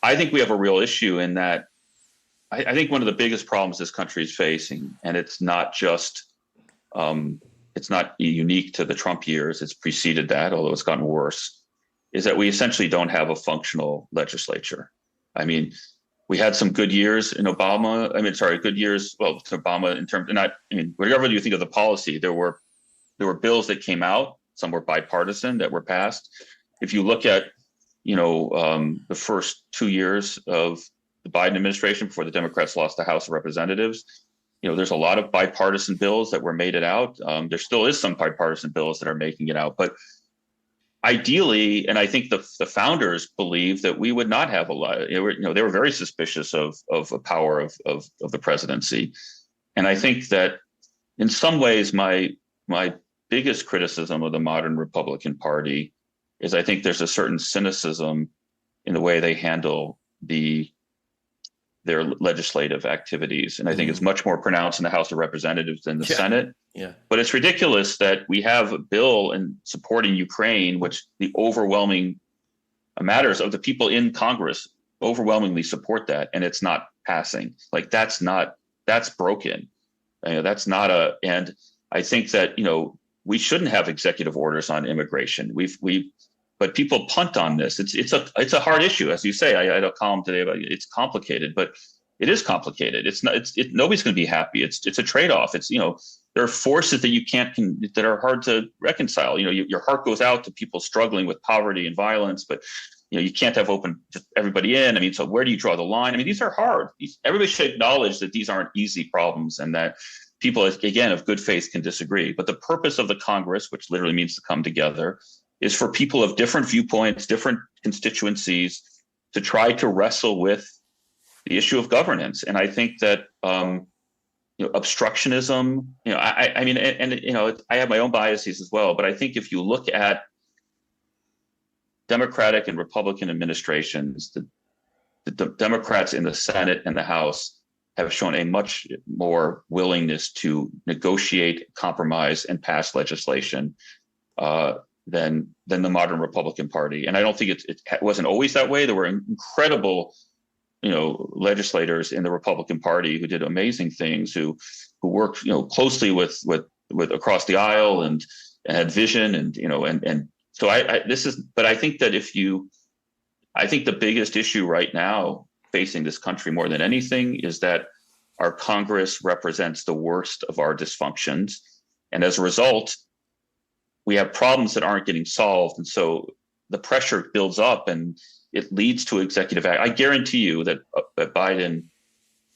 I think we have a real issue in that. I think one of the biggest problems this country is facing, and it's not unique to the Trump years, it's preceded that, although it's gotten worse, is that we essentially don't have a functional legislature. I mean, we had some good years in Obama. Good years, to Obama in terms of whatever you think of the policy, there were bills that came out, some were bipartisan that were passed. If you look at, the first 2 years of the Biden administration before the Democrats lost the House of Representatives, there's a lot of bipartisan bills that were made it out. There still is some bipartisan bills that are making it out, but ideally, and I think the founders believed that we would not have a lot. They were very suspicious of the power of the presidency, and I think that in some ways my biggest criticism of the modern Republican Party is I think there's a certain cynicism in the way they handle their legislative activities. And I think it's much more pronounced in the House of Representatives than the Senate. Yeah. But it's ridiculous that we have a bill in supporting Ukraine, which the overwhelming matters of the people in Congress overwhelmingly support that, and it's not passing. Like that's broken. And I think that, we shouldn't have executive orders on immigration. But people punt on this. It's a hard issue, as you say. I had a column today about it's complicated, but it is complicated. It's not. Nobody's going to be happy. It's a trade-off. There are forces that are hard to reconcile. Your heart goes out to people struggling with poverty and violence, but you can't have just everybody in. I mean, so where do you draw the line? I mean, these are hard. Everybody should acknowledge that these aren't easy problems, and that people, again, of good faith can disagree. But the purpose of the Congress, which literally means to come together, is for people of different viewpoints, different constituencies, to try to wrestle with the issue of governance. And I think that obstructionism, I have my own biases as well, but I think if you look at Democratic and Republican administrations, the Democrats in the Senate and the House have shown a much more willingness to negotiate, compromise, and pass legislation than the modern Republican Party. And I don't think it wasn't always that way. There were incredible, legislators in the Republican Party who did amazing things, who worked, closely with across the aisle and had vision and so but I think that I think the biggest issue right now facing this country more than anything is that our Congress represents the worst of our dysfunctions. And as a result, we have problems that aren't getting solved. And so the pressure builds up and it leads to executive action. I guarantee you that Biden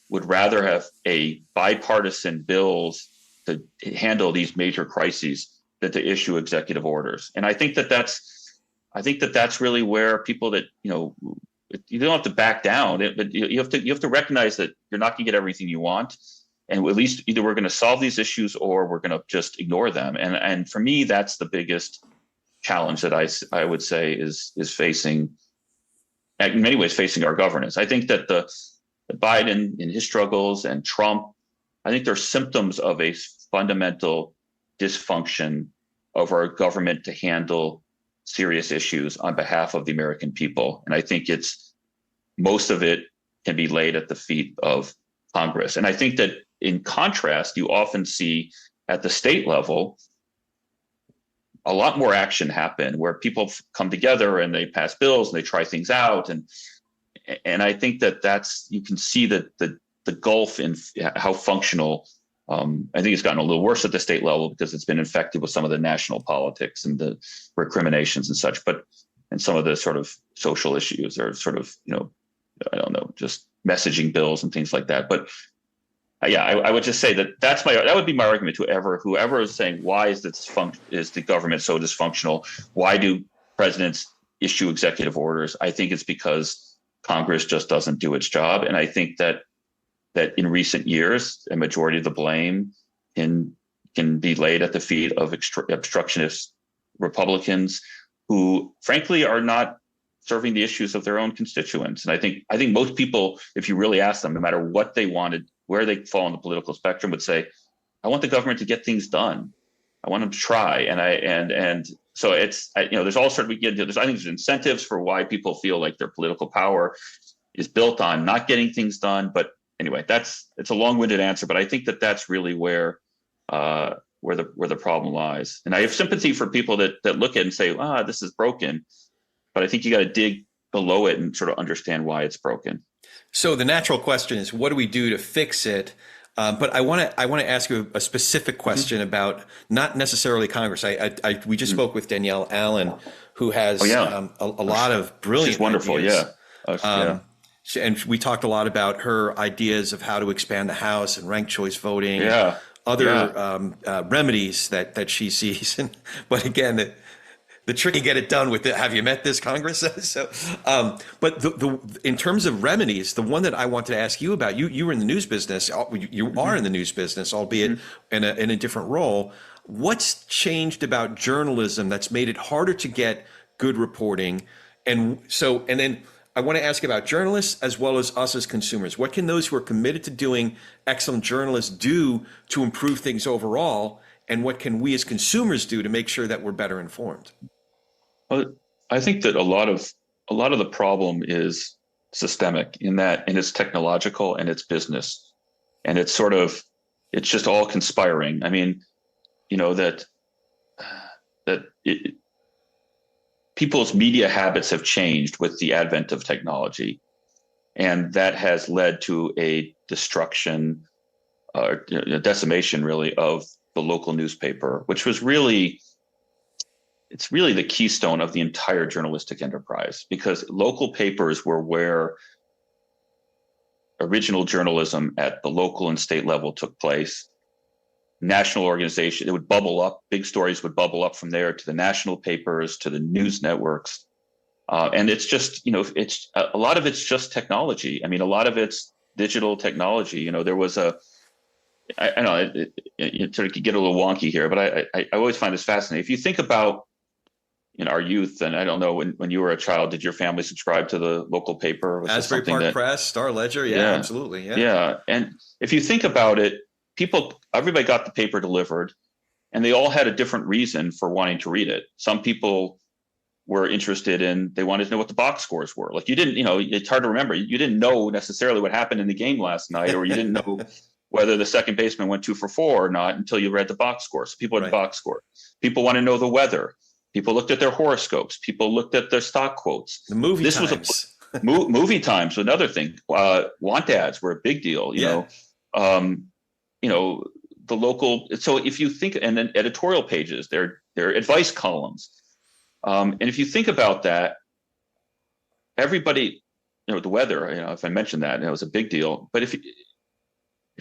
would rather have a bipartisan bills to handle these major crises than to issue executive orders. And I think that that's really where people that, you don't have to back down, but you have to recognize that you're not going to get everything you want. And at least either we're going to solve these issues or we're going to just ignore them. And for me, that's the biggest challenge that I would say is facing, in many ways, facing our governance. I think that the Biden in his struggles and Trump, I think they're symptoms of a fundamental dysfunction of our government to handle serious issues on behalf of the American people. And I think most of it can be laid at the feet of Congress. And I think that in contrast, you often see at the state level a lot more action happen where people come together and they pass bills and they try things out. And I think that you can see that the gulf in how functional. I think it's gotten a little worse at the state level because it's been infected with some of the national politics and the recriminations and such, and some of the sort of social issues or sort of, I don't know, just messaging bills and things like that. But I would just say that would be my argument to whoever is saying, why is the government so dysfunctional? Why do presidents issue executive orders? I think it's because Congress just doesn't do its job. And I think that in recent years, a majority of the blame can be laid at the feet of obstructionist Republicans who, frankly, are not serving the issues of their own constituents. And I think most people, if you really ask them, no matter what they wanted, where they fall on the political spectrum, would say, I want the government to get things done. I want them to try. And so there's all sorts I think there's incentives for why people feel like their political power is built on not getting things done. But anyway, it's a long-winded answer, but I think that that's really where the problem lies. And I have sympathy for people that look at it and say, this is broken. But I think you got to dig below it and sort of understand why it's broken. So the natural question is, what do we do to fix it? But I want to ask you a specific question about not necessarily Congress. We just spoke with Danielle Allen, who has a lot of brilliant She's wonderful, ideas. Yeah. And we talked a lot about her ideas of how to expand the House and ranked choice voting, remedies that she sees. But again, the trick to get it done with it. Have you met this Congress? But in terms of remedies, the one that I wanted to ask you about, you were in the news business. You are in the news business, albeit in a different role. What's changed about journalism that's made it harder to get good reporting? And then I want to ask about journalists as well as us as consumers. What can those who are committed to doing excellent journalists do to improve things overall? And what can we as consumers do to make sure that we're better informed? Well, I think that a lot of the problem is systemic and it's technological and it's business, and it's just all conspiring. I mean, that people's media habits have changed with the advent of technology, and that has led to a destruction, decimation, really, of the local newspaper, which was really the keystone of the entire journalistic enterprise, because local papers were where original journalism at the local and state level took place. National organization, it would bubble up, big stories would bubble up from there to the national papers, to the news networks. And it's just, it's a lot of it's just technology. I mean, a lot of it's digital technology. There was I know it sort of could get a little wonky here, but I always find this fascinating. If you think about in our youth, and I don't know, when you were a child, did your family subscribe to the local paper? Was Asbury Park Press, Star Ledger? Yeah, absolutely. Yeah. And if you think about it, everybody got the paper delivered, and they all had a different reason for wanting to read it. Some people were interested they wanted to know what the box scores were. Like, you didn't, it's hard to remember. You didn't know necessarily what happened in the game last night, or you didn't know whether the second baseman went 2 for 4 or not until you read the box score. So people had box score. People want to know the weather. People looked at their horoscopes. People looked at their stock quotes. The movie times. Movie times, another thing. Want ads were a big deal. The local. So if you think, and then editorial pages, their advice columns, and if you think about that, everybody, the weather. If I mentioned that, it was a big deal. But if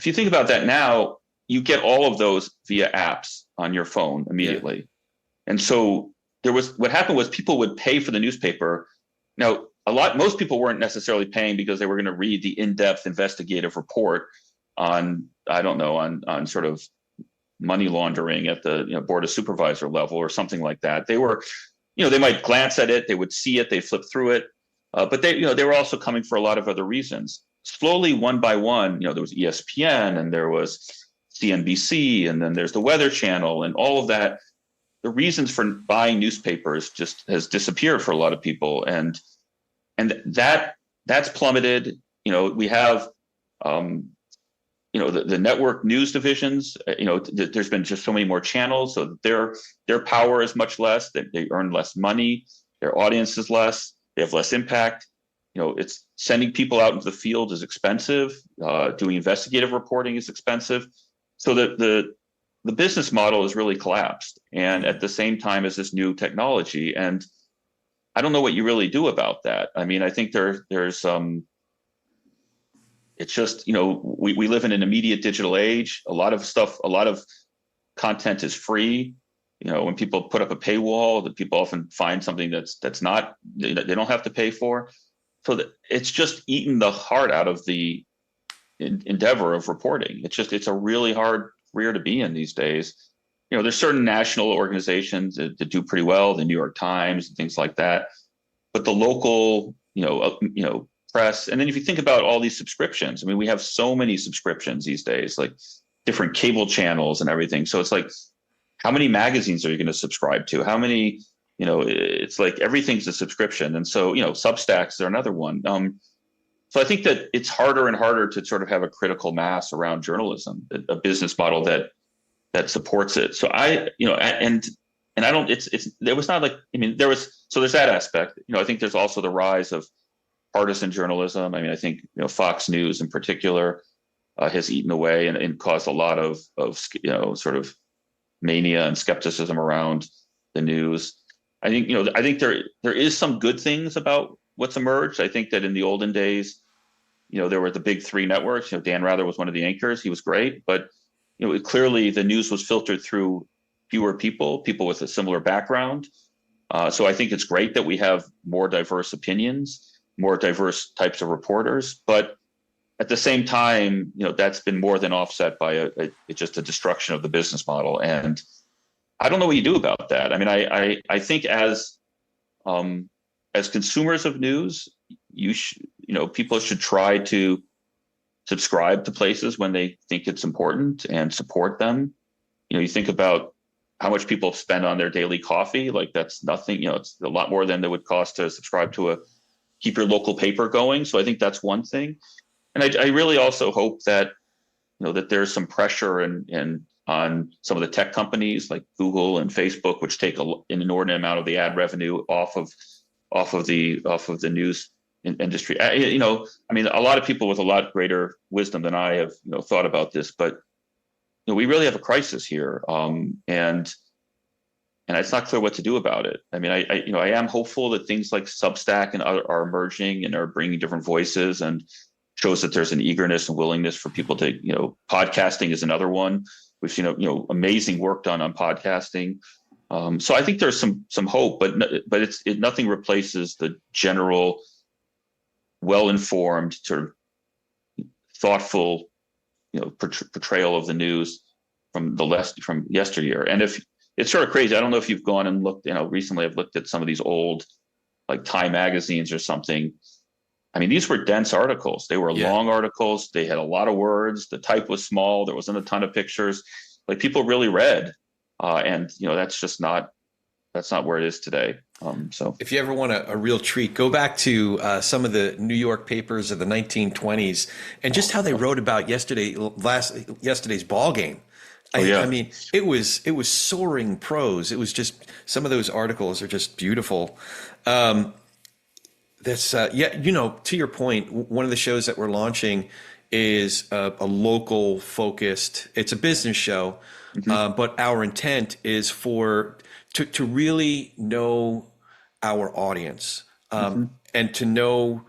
you think about that now, you get all of those via apps on your phone immediately, and so. What happened was people would pay for the newspaper. Now, most people weren't necessarily paying because they were going to read the in-depth investigative report on sort of money laundering at the board of supervisor level or something like that. They were, they might glance at it, they would see it, they flip through it, but they were also coming for a lot of other reasons. Slowly, one by one, there was ESPN and there was CNBC, and then there's the Weather Channel and all of that. The reasons for buying newspapers just has disappeared for a lot of people, and that's plummeted. We have the network news divisions. There's been just so many more channels, so their power is much less. They earn less money. Their audience is less. They have less impact. It's sending people out into the field is expensive. Doing investigative reporting is expensive. So the business model has really collapsed, and at the same time as this new technology. And I don't know what you really do about that. I mean, I think there's it's just, we live in an immediate digital age. A lot of content is free. When people put up a paywall, that people often find something that's not, they don't have to pay for. So it's just eaten the heart out of the endeavor of reporting. It's a really hard career to be in these days. There's certain national organizations that do pretty well, the New York Times and things like that, but the local press. And then if you think about all these subscriptions, I mean, we have so many subscriptions these days, like different cable channels and everything. So it's like, how many magazines are you going to subscribe to? How many, it's like everything's a subscription. And so, Substacks are another one. So I think that it's harder and harder to sort of have a critical mass around journalism, a business model that supports it. So I don't, there was not like, I mean, so there's that aspect. I think there's also the rise of partisan journalism. I mean, I think, Fox News in particular has eaten away and caused a lot of sort of mania and skepticism around the news. I think, there is some good things about what's emerged. I think that in the olden days, there were the big 3 networks. Dan Rather was one of the anchors. He was great, but clearly the news was filtered through fewer people with a similar background. So I think it's great that we have more diverse opinions, more diverse types of reporters. But at the same time, that's been more than offset by just a destruction of the business model. And I don't know what you do about that. I mean, I think as consumers of news, people should try to subscribe to places when they think it's important and support them. You think about how much people spend on their daily coffee. Like, that's nothing, it's a lot more than it would cost to subscribe to keep your local paper going. So I think that's one thing. And I really also hope that, that there's some pressure and on some of the tech companies like Google and Facebook, which take an inordinate amount of the ad revenue off of the news industry. I mean, a lot of people with a lot greater wisdom than I have, thought about this, but we really have a crisis here, and it's not clear what to do about it. I mean, I am hopeful that things like Substack and other are emerging and are bringing different voices, and shows that there's an eagerness and willingness for people to, podcasting is another one. We've seen, amazing work done on podcasting. So I think there's some hope, but nothing replaces the general, well-informed, sort of thoughtful, portrayal of the news from yesteryear. And if it's sort of crazy, I don't know if you've gone and looked, recently I've looked at some of these old, like Time magazines or something. I mean, these were dense articles. They were long articles. They had a lot of words. The type was small. There wasn't a ton of pictures. Like, people really read. And that's not where it is today. So if you ever want a real treat, go back to some of the New York papers of the 1920s and just how they wrote about yesterday's ball game. I mean, it was soaring prose. It was just, some of those articles are just beautiful. To your point, one of the shows that we're launching is a local focused, it's a business show, but our intent is to really know our audience, and to know,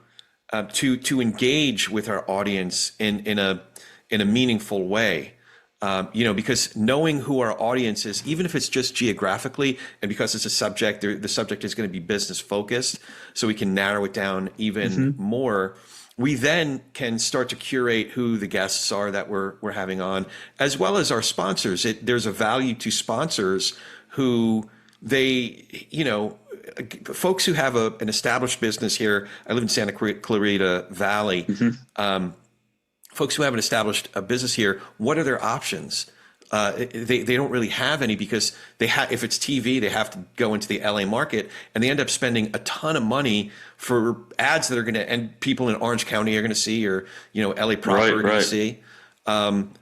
to engage with our audience in a meaningful way. Because knowing who our audience is, even if it's just geographically, and because it's a subject, the subject is going to be business focused, so we can narrow it down even more. We then can start to curate who the guests are that we're having on, as well as our sponsors. There's a value to sponsors who folks who have an established business here. I live in Santa Clarita Valley. Folks who have an established business here, what are their options? They don't really have any, because if it's TV, they have to go into the LA market, and they end up spending a ton of money for ads that are going to, and people in Orange County are going to see, or LA proper are going to see.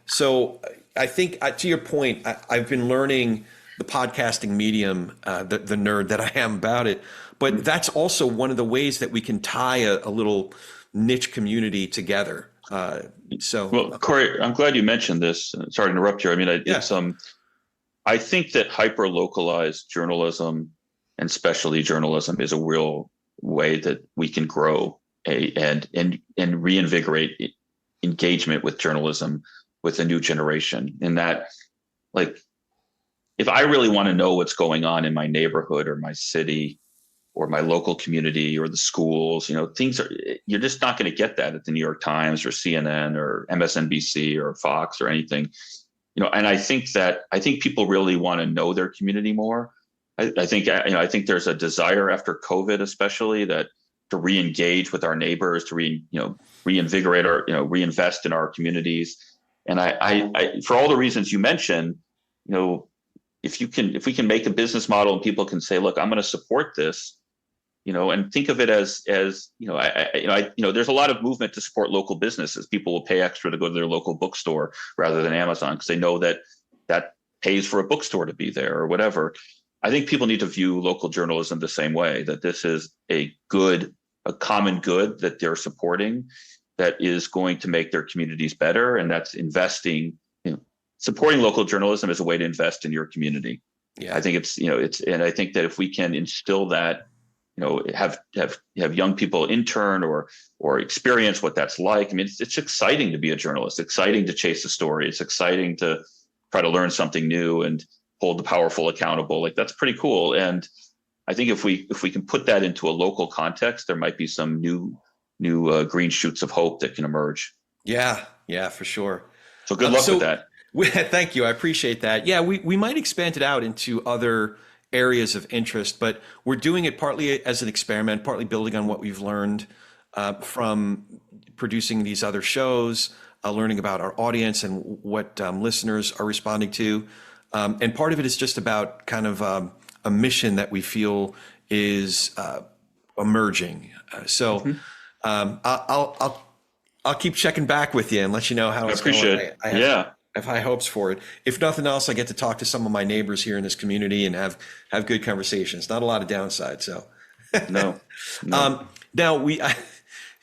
So I think, to your point, I've been learning the podcasting medium, the nerd that I am about it, but that's also one of the ways that we can tie a little niche community together. Well, Corey, I'm glad you mentioned this. Sorry to interrupt you. I mean, I think that hyper-localized journalism and specialty journalism is a real way that we can grow and reinvigorate engagement with journalism with a new generation. And that, like, if I really want to know what's going on in my neighborhood or my city or my local community or the schools, you're just not going to get that at the New York Times or CNN or MSNBC or Fox or anything, and I think people really want to know their community more. I think there's a desire after COVID, especially, that to re-engage with our neighbors, to reinvigorate or, reinvest in our communities. And I for all the reasons you mentioned, if we can make a business model and people can say, look, I'm going to support this, and think of it as there's a lot of movement to support local businesses. People will pay extra to go to their local bookstore rather than Amazon, because they know that pays for a bookstore to be there or whatever. I think people need to view local journalism the same way, that this is a common good that they're supporting, that is going to make their communities better. And that's investing, supporting local journalism is a way to invest in your community. Yeah. I think and I think that if we can instill that, have young people intern or experience what that's like. I mean, it's exciting to be a journalist, exciting to chase a story. It's exciting to try to learn something new and hold the powerful accountable. Like, that's pretty cool. And I think if we can put that into a local context, there might be some new green shoots of hope that can emerge. Yeah, for sure. So good luck with that. Thank you. I appreciate that. Yeah, we might expand it out into other areas of interest, but we're doing it partly as an experiment, partly building on what we've learned from producing these other shows, learning about our audience and what listeners are responding to. And part of it is just about kind of a mission that we feel is emerging. I'll keep checking back with you and let you know how it's going. I appreciate it. have high hopes for it. If nothing else, I get to talk to some of my neighbors here in this community and have good conversations. Not a lot of downside. So No. now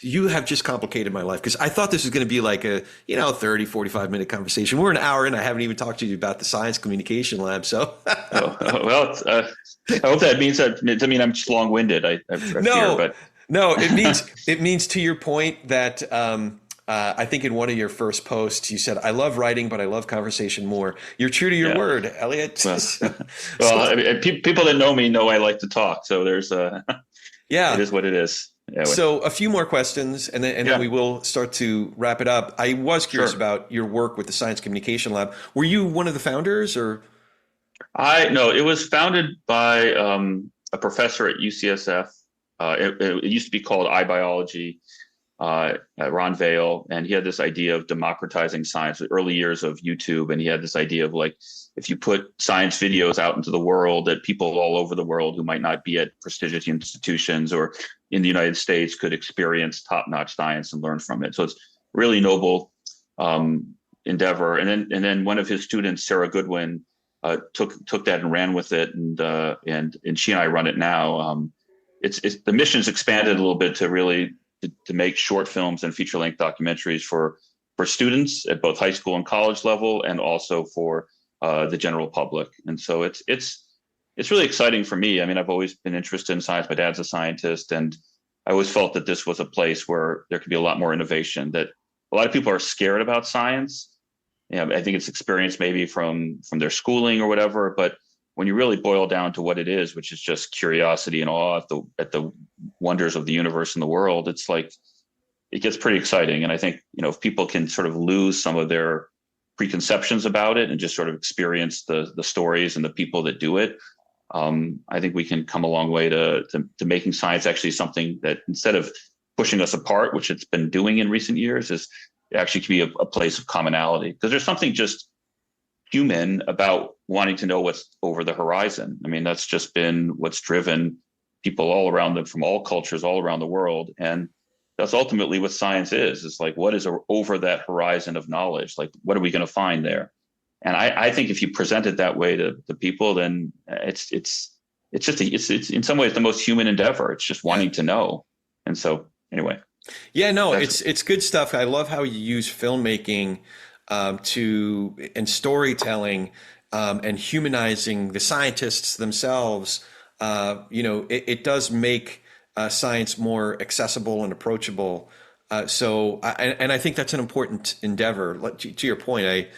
you have just complicated my life, because I thought this was going to be like a 30, 45-minute conversation. We're an hour in. I haven't even talked to you about the Science Communication Lab. So Well, I hope that means that. I mean, I'm just long-winded. I fear, but no, it means to your point that I think in one of your first posts you said, "I love writing, but I love conversation more." You're true to your word, Elliot. Well, I mean, people that know me know I like to talk. So there's yeah, it is what it is. Yeah, so a few more questions, and then we will start to wrap it up. I was curious about your work with the Science Communication Lab. Were you one of the founders, or? No, it was founded by a professor at UCSF. It used to be called iBiology, Ron Vale, and he had this idea of democratizing science, the early years of YouTube, and he had this idea of, like, if you put science videos out into the world, that people all over the world who might not be at prestigious institutions or in the United States could experience top-notch science and learn from it. So it's really noble endeavor. And then one of his students, Sarah Goodwin, took that and ran with it, and she and I run it now. It's the mission's expanded a little bit to really to make short films and feature-length documentaries for students at both high school and college level, and also for the general public. And so it's really exciting for me. I mean, I've always been interested in science. My dad's a scientist, and I always felt that this was a place where there could be a lot more innovation. That a lot of people are scared about science. I think it's experienced maybe from their schooling or whatever, but when you really boil down to what it is, which is just curiosity and awe at the wonders of the universe and the world, it's like, it gets pretty exciting. And I think, if people can sort of lose some of their preconceptions about it and just sort of experience the stories and the people that do it, I think we can come a long way to making science actually something that, instead of pushing us apart, which it's been doing in recent years, is actually can be a place of commonality. Because there's something just human about wanting to know what's over the horizon. I mean, that's just been what's driven people all around them, from all cultures all around the world. And that's ultimately what science is. It's like, what is over that horizon of knowledge? Like, what are we going to find there? And I think if you present it that way to the people, then it's in some ways the most human endeavor. It's just wanting to know. And so anyway. Yeah, no, it's good stuff. I love how you use filmmaking and storytelling and humanizing the scientists themselves. It does make science more accessible and approachable. So I think that's an important endeavor. To your point,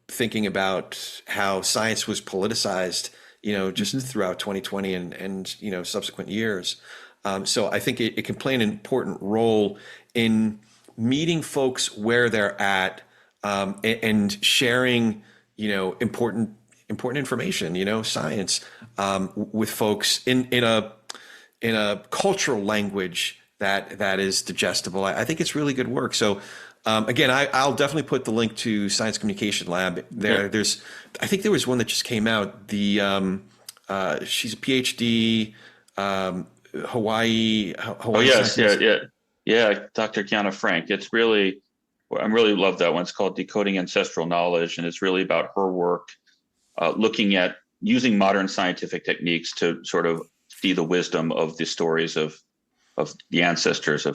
thinking about how science was politicized, just throughout 2020 and subsequent years. So I think it can play an important role in meeting folks where they're at, and sharing, important information, science, with folks in a cultural language that is digestible. I think it's really good work. So again, I'll definitely put the link to Science Communication Lab there. Yeah. I think there was one that just came out. She's a PhD, Hawaii. Oh yes, yeah. Dr. Kiana Frank. I really love that one. It's called Decoding Ancestral Knowledge, and it's really about her work, looking at using modern scientific techniques to sort of see the wisdom of the stories of the ancestors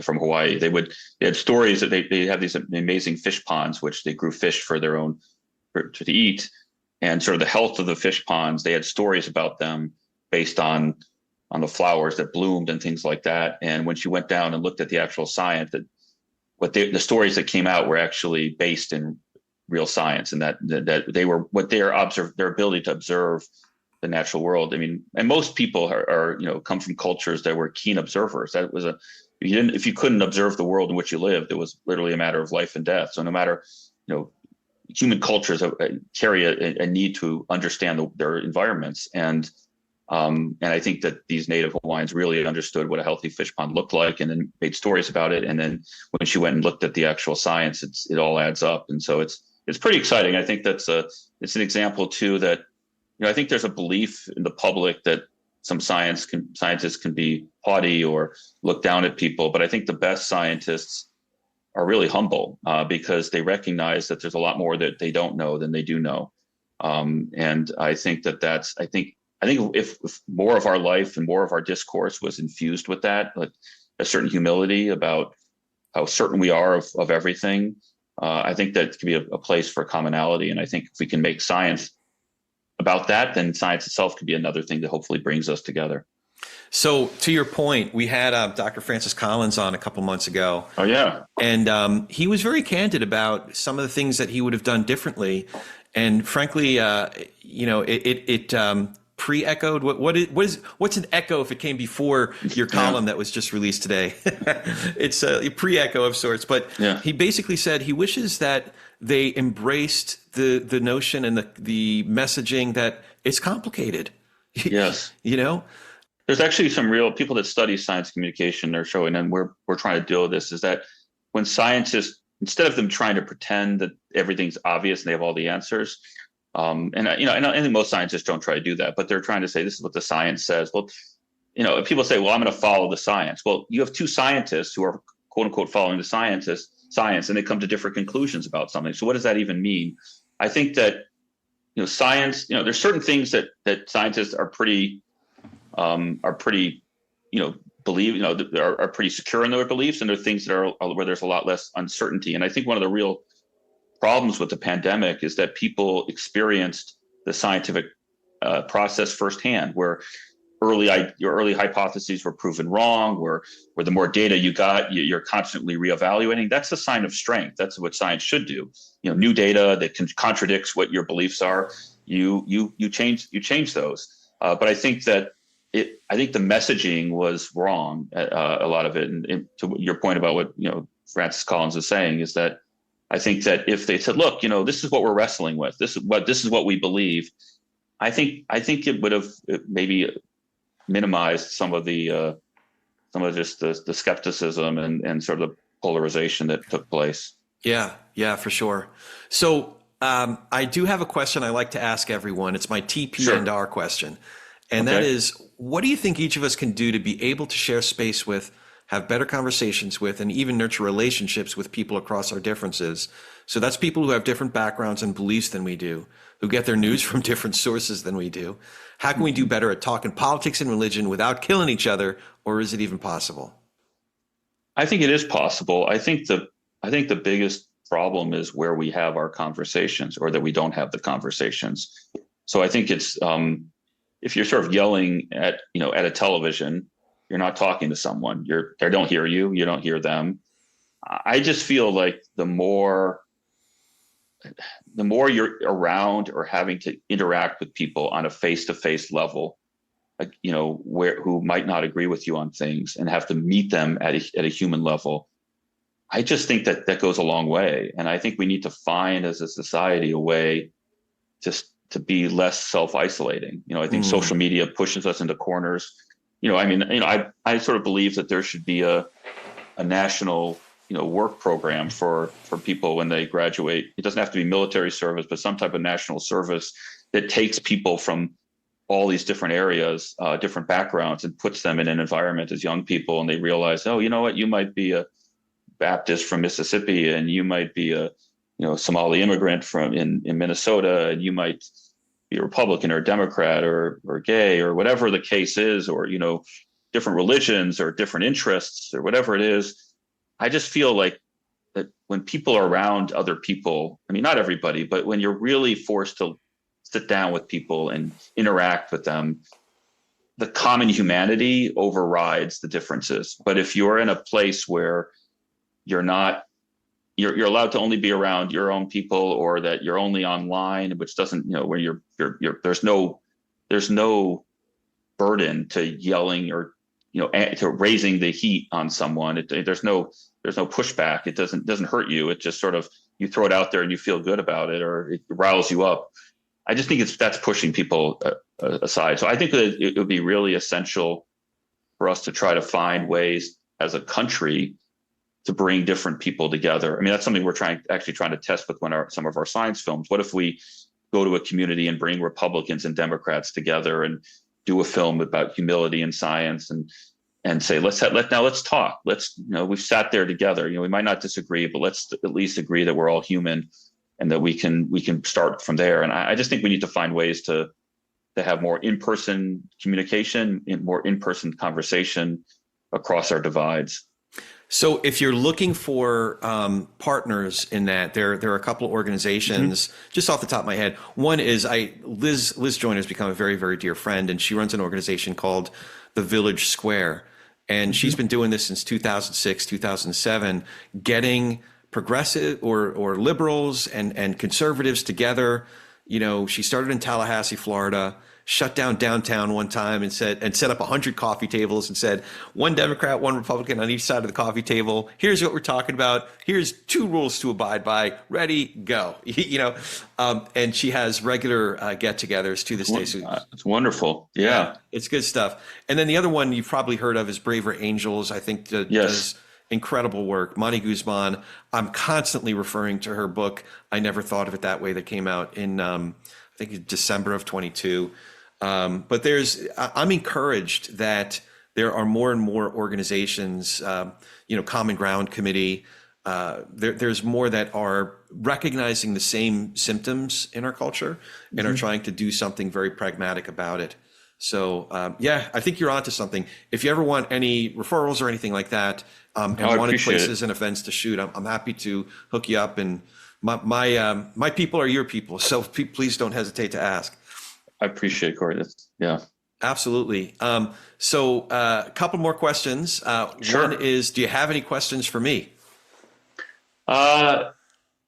from Hawaii. They had stories that they have these amazing fish ponds, which they grew fish for their own to eat, and sort of the health of the fish ponds. They had stories about them based on the flowers that bloomed and things like that. And when she went down and looked at the actual science, the stories that came out were actually based in real science, and that they were their ability to observe the natural world. I mean, and most people are come from cultures that were keen observers. That was if you couldn't observe the world in which you lived, it was literally a matter of life and death. So no matter, human cultures carry a need to understand their environments. And I think that these native Hawaiians really understood what a healthy fish pond looked like, and then made stories about it. And then when she went and looked at the actual science, it all adds up. And so it's pretty exciting. I think it's an example too that, I think there's a belief in the public that some scientists can be haughty or look down at people, but I think the best scientists are really humble because they recognize that there's a lot more that they don't know than they do know. And I think I think if more of our life and more of our discourse was infused with that, like a certain humility about how certain we are of everything, I think that could be a place for commonality. And I think if we can make science about that, then science itself could be another thing that hopefully brings us together. So to your point, we had Dr. Francis Collins on a couple months ago. Oh, yeah. And he was very candid about some of the things that he would have done differently. And frankly, it pre-echoed. What's an echo if it came before your column that was just released today? It's a pre-echo of sorts. But he basically said he wishes that they embraced the notion and the messaging that it's complicated. Yes. There's actually some real people that study science communication. They're showing, and we're trying to deal with this, is that when scientists, instead of them trying to pretend that everything's obvious and they have all the answers, and I think most scientists don't try to do that, but they're trying to say this is what the science says. Well, people say, well, I'm going to follow the science. Well, you have two scientists who are quote unquote following the science, and they come to different conclusions about something. So what does that even mean? I think that science, there's certain things that scientists are pretty believe, are pretty secure in their beliefs, and there are things that are where there's a lot less uncertainty. And I think one of the real problems with the pandemic is that people experienced the scientific process firsthand, where your early hypotheses were proven wrong, where the more data you got, you're constantly reevaluating. That's a sign of strength. That's what science should do. New data that contradicts what your beliefs are, you change those. But I think that I think the messaging was wrong, a lot of it. And to your point about what Francis Collins is saying, is that I think that if they said, look, this is what we're wrestling with, this is what we believe, I think it would have maybe minimized some of the skepticism and sort of the polarization that took place. Yeah, for sure. So I do have a question I like to ask everyone. It's my TP&R question. And that is, what do you think each of us can do to be able to share space with, have better conversations with, and even nurture relationships with people across our differences? So that's people who have different backgrounds and beliefs than we do, who get their news from different sources than we do. How can we do better at talking politics and religion without killing each other, or is it even possible? I think it is possible. I think the biggest problem is where we have our conversations, or that we don't have the conversations. So I think it's if you're sort of yelling at a television, you're not talking to someone. They don't hear you. You don't hear them. I just feel like the more you're around or having to interact with people on a face-to-face level, who might not agree with you on things, and have to meet them at a human level, I just think that goes a long way. And I think we need to find as a society a way just to be less self-isolating. I think social media pushes us into corners. I sort of believe that there should be a national work program for people when they graduate. It doesn't have to be military service, but some type of national service that takes people from all these different areas, different backgrounds, and puts them in an environment as young people, and they realize, oh, you know what, you might be a Baptist from Mississippi, and you might be a Somali immigrant in Minnesota, and you might be a Republican or a Democrat or gay or whatever the case is, or different religions or different interests or whatever it is. I just feel like that when people are around other people, not everybody, but when you're really forced to sit down with people and interact with them, the common humanity overrides the differences. But if you're in a place where you're allowed to only be around your own people, or that you're only online, which doesn't, where you're there's no burden to yelling or, to raising the heat on someone. There's no pushback. It doesn't hurt you. It just sort of, you throw it out there and you feel good about it, or it riles you up. I just think that's pushing people aside. So I think that it would be really essential for us to try to find ways as a country to bring different people together. That's something we're trying to test with some of our science films. What if we go to a community and bring Republicans and Democrats together and do a film about humility in science, and and say, let's talk. We've sat there together. We might not disagree, but let's at least agree that we're all human and that we can start from there. And I just think we need to find ways to have more in-person communication, more in-person conversation across our divides. So if you're looking for partners in that, there are a couple of organizations just off the top of my head. One is Liz Joyner has become a very, very dear friend, and she runs an organization called the Village Square. And she's been doing this since 2006, 2007, getting progressive or liberals and conservatives together. She started in Tallahassee, Florida, shut down downtown one time and set up 100 coffee tables and said, one Democrat, one Republican on each side of the coffee table. Here's what we're talking about. Here's 2 rules to abide by. Ready, go. And she has regular get-togethers to this day. So it's wonderful. Yeah, it's good stuff. And then the other one you've probably heard of is Braver Angels. I think does incredible work. Monty Guzman. I'm constantly referring to her book, I Never Thought of It That Way, that came out in I think December of 22. But I'm encouraged that there are more and more organizations, Common Ground Committee. There's more that are recognizing the same symptoms in our culture and are trying to do something very pragmatic about it. So, I think you're onto something. If you ever want any referrals or anything like that, and wanted places and events to shoot, I'm happy to hook you up. And my people are your people, so please don't hesitate to ask. I appreciate it, Corey. Absolutely. So a couple more questions. Sure. One is, do you have any questions for me? I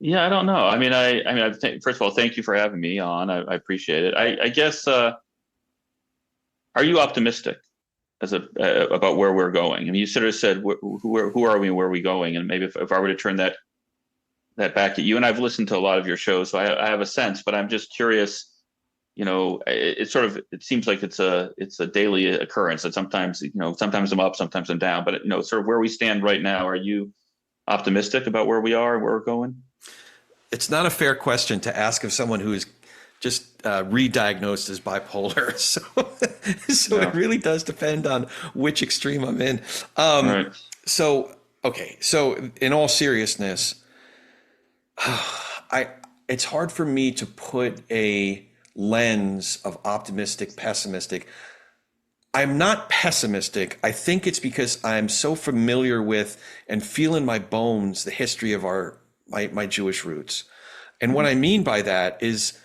don't know. I think, first of all, thank you for having me on. I appreciate it. I guess, are you optimistic about where we're going? You sort of said, who are we and where are we going? And maybe if I were to turn that back at you, and I've listened to a lot of your shows, so I have a sense, but I'm just curious. It seems like it's a daily occurrence, and sometimes I'm up, sometimes I'm down, but sort of where we stand right now. Are you optimistic about where we are and where we're going? It's not a fair question to ask of someone who is just re-diagnosed as bipolar. So it really does depend on which extreme I'm in. Right. So in all seriousness, it's hard for me to put a lens of optimistic, pessimistic. I'm not pessimistic. I think it's because I'm so familiar with and feel in my bones the history of my Jewish roots. And what I mean by that is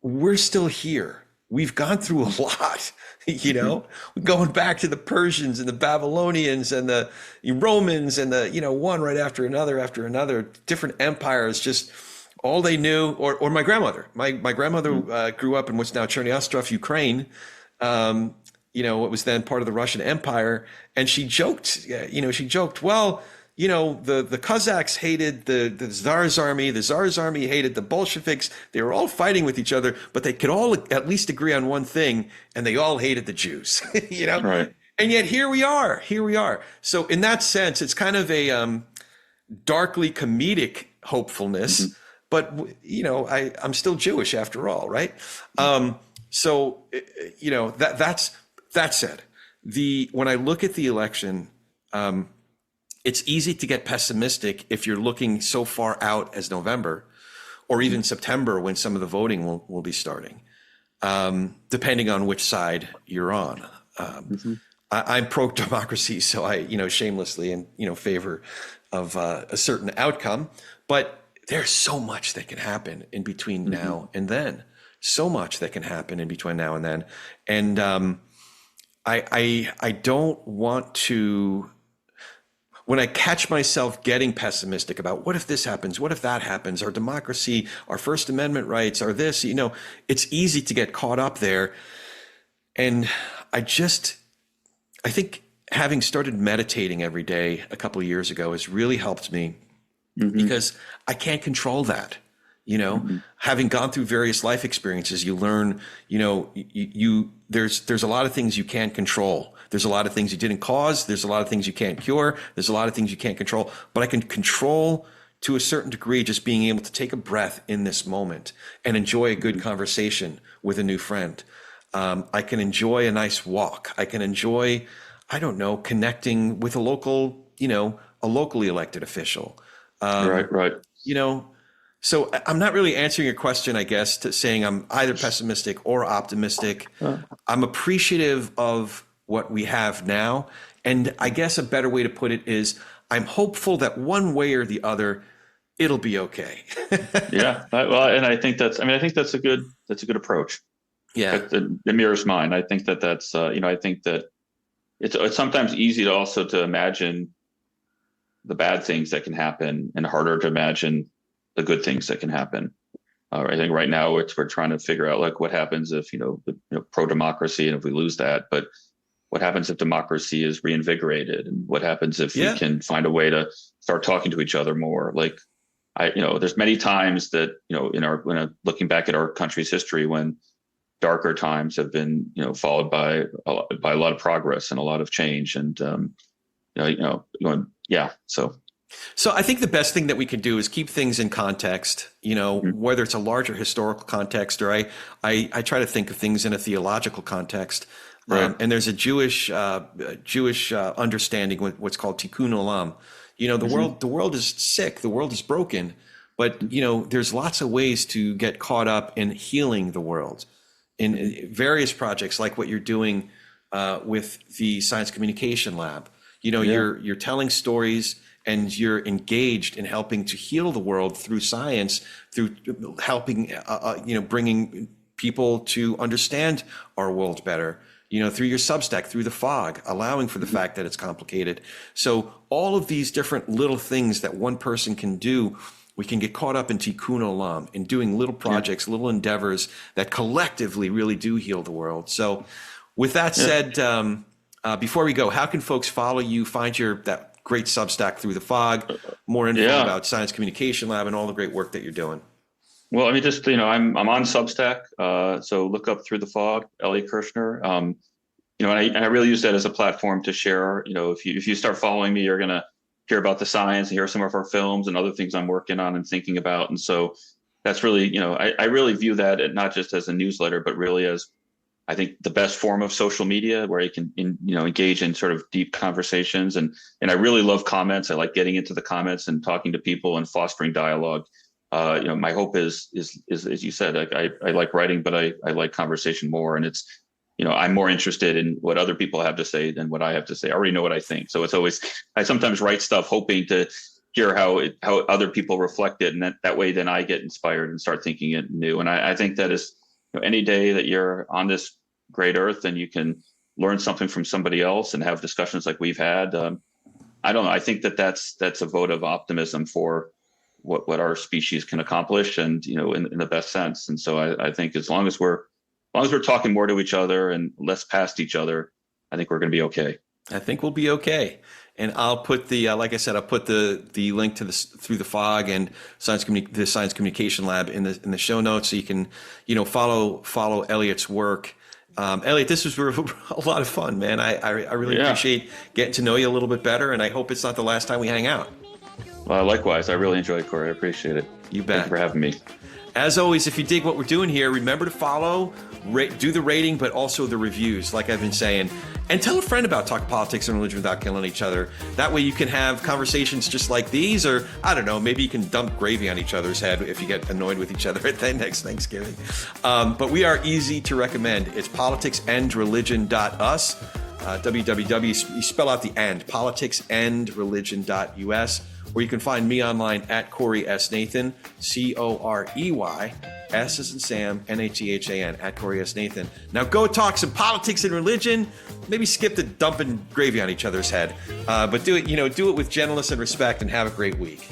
we're still here. We've gone through a lot, going back to the Persians and the Babylonians and the Romans and one right after another, different empires, just all they knew, or my grandmother. My grandmother grew up in what's now Cherny Ostrov, Ukraine. What was then part of the Russian Empire, and she joked. Well, the Cossacks hated the Tsar's army. The Tsar's army hated the Bolsheviks. They were all fighting with each other, but they could all at least agree on one thing, and they all hated the Jews. Right. And yet here we are. So in that sense, it's kind of a darkly comedic hopefulness. But I'm still Jewish after all, right? That said, when I look at the election, it's easy to get pessimistic if you're looking so far out as November, or even September when some of the voting will be starting, depending on which side you're on. I'm pro-democracy, so I shamelessly in favor of a certain outcome, but there's so much that can happen in between now and then. So much that can happen in between now and then. And I don't want to, when I catch myself getting pessimistic about what if this happens, what if that happens, our democracy, our First Amendment rights, our this, it's easy to get caught up there. And I think having started meditating every day a couple of years ago has really helped me. Because I can't control that, having gone through various life experiences, you learn, there's a lot of things you can't control. There's a lot of things you didn't cause. There's a lot of things you can't cure. There's a lot of things you can't control, but I can control to a certain degree, just being able to take a breath in this moment and enjoy a good conversation with a new friend. I can enjoy a nice walk. I can enjoy I don't know, connecting with a local, a locally elected official. Right. So I'm not really answering your question, I guess, to saying I'm either pessimistic or optimistic. I'm appreciative of what we have now. And I guess a better way to put it is I'm hopeful that one way or the other, it'll be okay. Yeah. And I think that's a good approach. Yeah. It mirrors mine. I think that's, I think that it's sometimes easy to also to imagine the bad things that can happen and harder to imagine the good things that can happen. I think right now we're trying to figure out like what happens if, pro-democracy and if we lose that, but what happens if democracy is reinvigorated, and what happens if we can find a way to start talking to each other more? Like there's many times that, when looking back at our country's history, when darker times have been, followed by a lot of progress and a lot of change. And, So I think the best thing that we can do is keep things in context, whether it's a larger historical context, or I try to think of things in a theological context. Right. And there's a Jewish understanding with what's called tikkun olam. The world is sick, the world is broken, but there's lots of ways to get caught up in healing the world in various projects, like what you're doing with the Science Communication Lab. You're telling stories, and you're engaged in helping to heal the world through science, through helping, bringing people to understand our world better, through your Substack, through the fog, allowing for the fact that it's complicated. So all of these different little things that one person can do, we can get caught up in tikkun olam, in doing little projects, little endeavors that collectively really do heal the world. So with that said, before we go, how can folks follow you, find that great Substack Through the Fog, more info about Science Communication Lab and all the great work that you're doing? Well, I mean, just, I'm on Substack. So look up Through the Fog, Elliot Kirschner. And I really use that as a platform to share. If you start following me, you're going to hear about the science and hear some of our films and other things I'm working on and thinking about. And so that's really, I really view that not just as a newsletter, but really as, I think, the best form of social media, where you can, engage in sort of deep conversations. And I really love comments. I like getting into the comments and talking to people and fostering dialogue. My hope is as you said, I like writing, but I like conversation more. And it's, I'm more interested in what other people have to say than what I have to say. I already know what I think. So it's always, I sometimes write stuff hoping to hear how other people reflect it. And that way, then I get inspired and start thinking it new. And I think that is, any day that you're on this great earth and you can learn something from somebody else and have discussions like we've had, I don't know. I think that's a vote of optimism for what our species can accomplish, and in the best sense. And so I think as long as we're talking more to each other and less past each other, I think we're going to be okay. I think we'll be okay. And I'll put like I said, I'll put the link to this Through the Fog and the Science Communication Lab in the show notes, so you can follow Elliot's work. Elliot, this was a lot of fun, man. I really appreciate getting to know you a little bit better, and I hope it's not the last time we hang out. Likewise, I really enjoyed it, Corey. I appreciate it. You bet. Thank you for having me. As always, if you dig what we're doing here, remember to follow, do the rating, but also the reviews, like I've been saying. And tell a friend about Talk Politics and Religion Without Killing Each Other. That way you can have conversations just like these, or I don't know, maybe you can dump gravy on each other's head if you get annoyed with each other at next Thanksgiving. But we are easy to recommend. It's politicsandreligion.us, www, you spell out the and, politicsandreligion.us. Or you can find me online at Corey S. Nathan, Corey, S as in Sam, Nathan, at Corey S. Nathan. Now go talk some politics and religion. Maybe skip the dumping gravy on each other's head. But do it with gentleness and respect, and have a great week.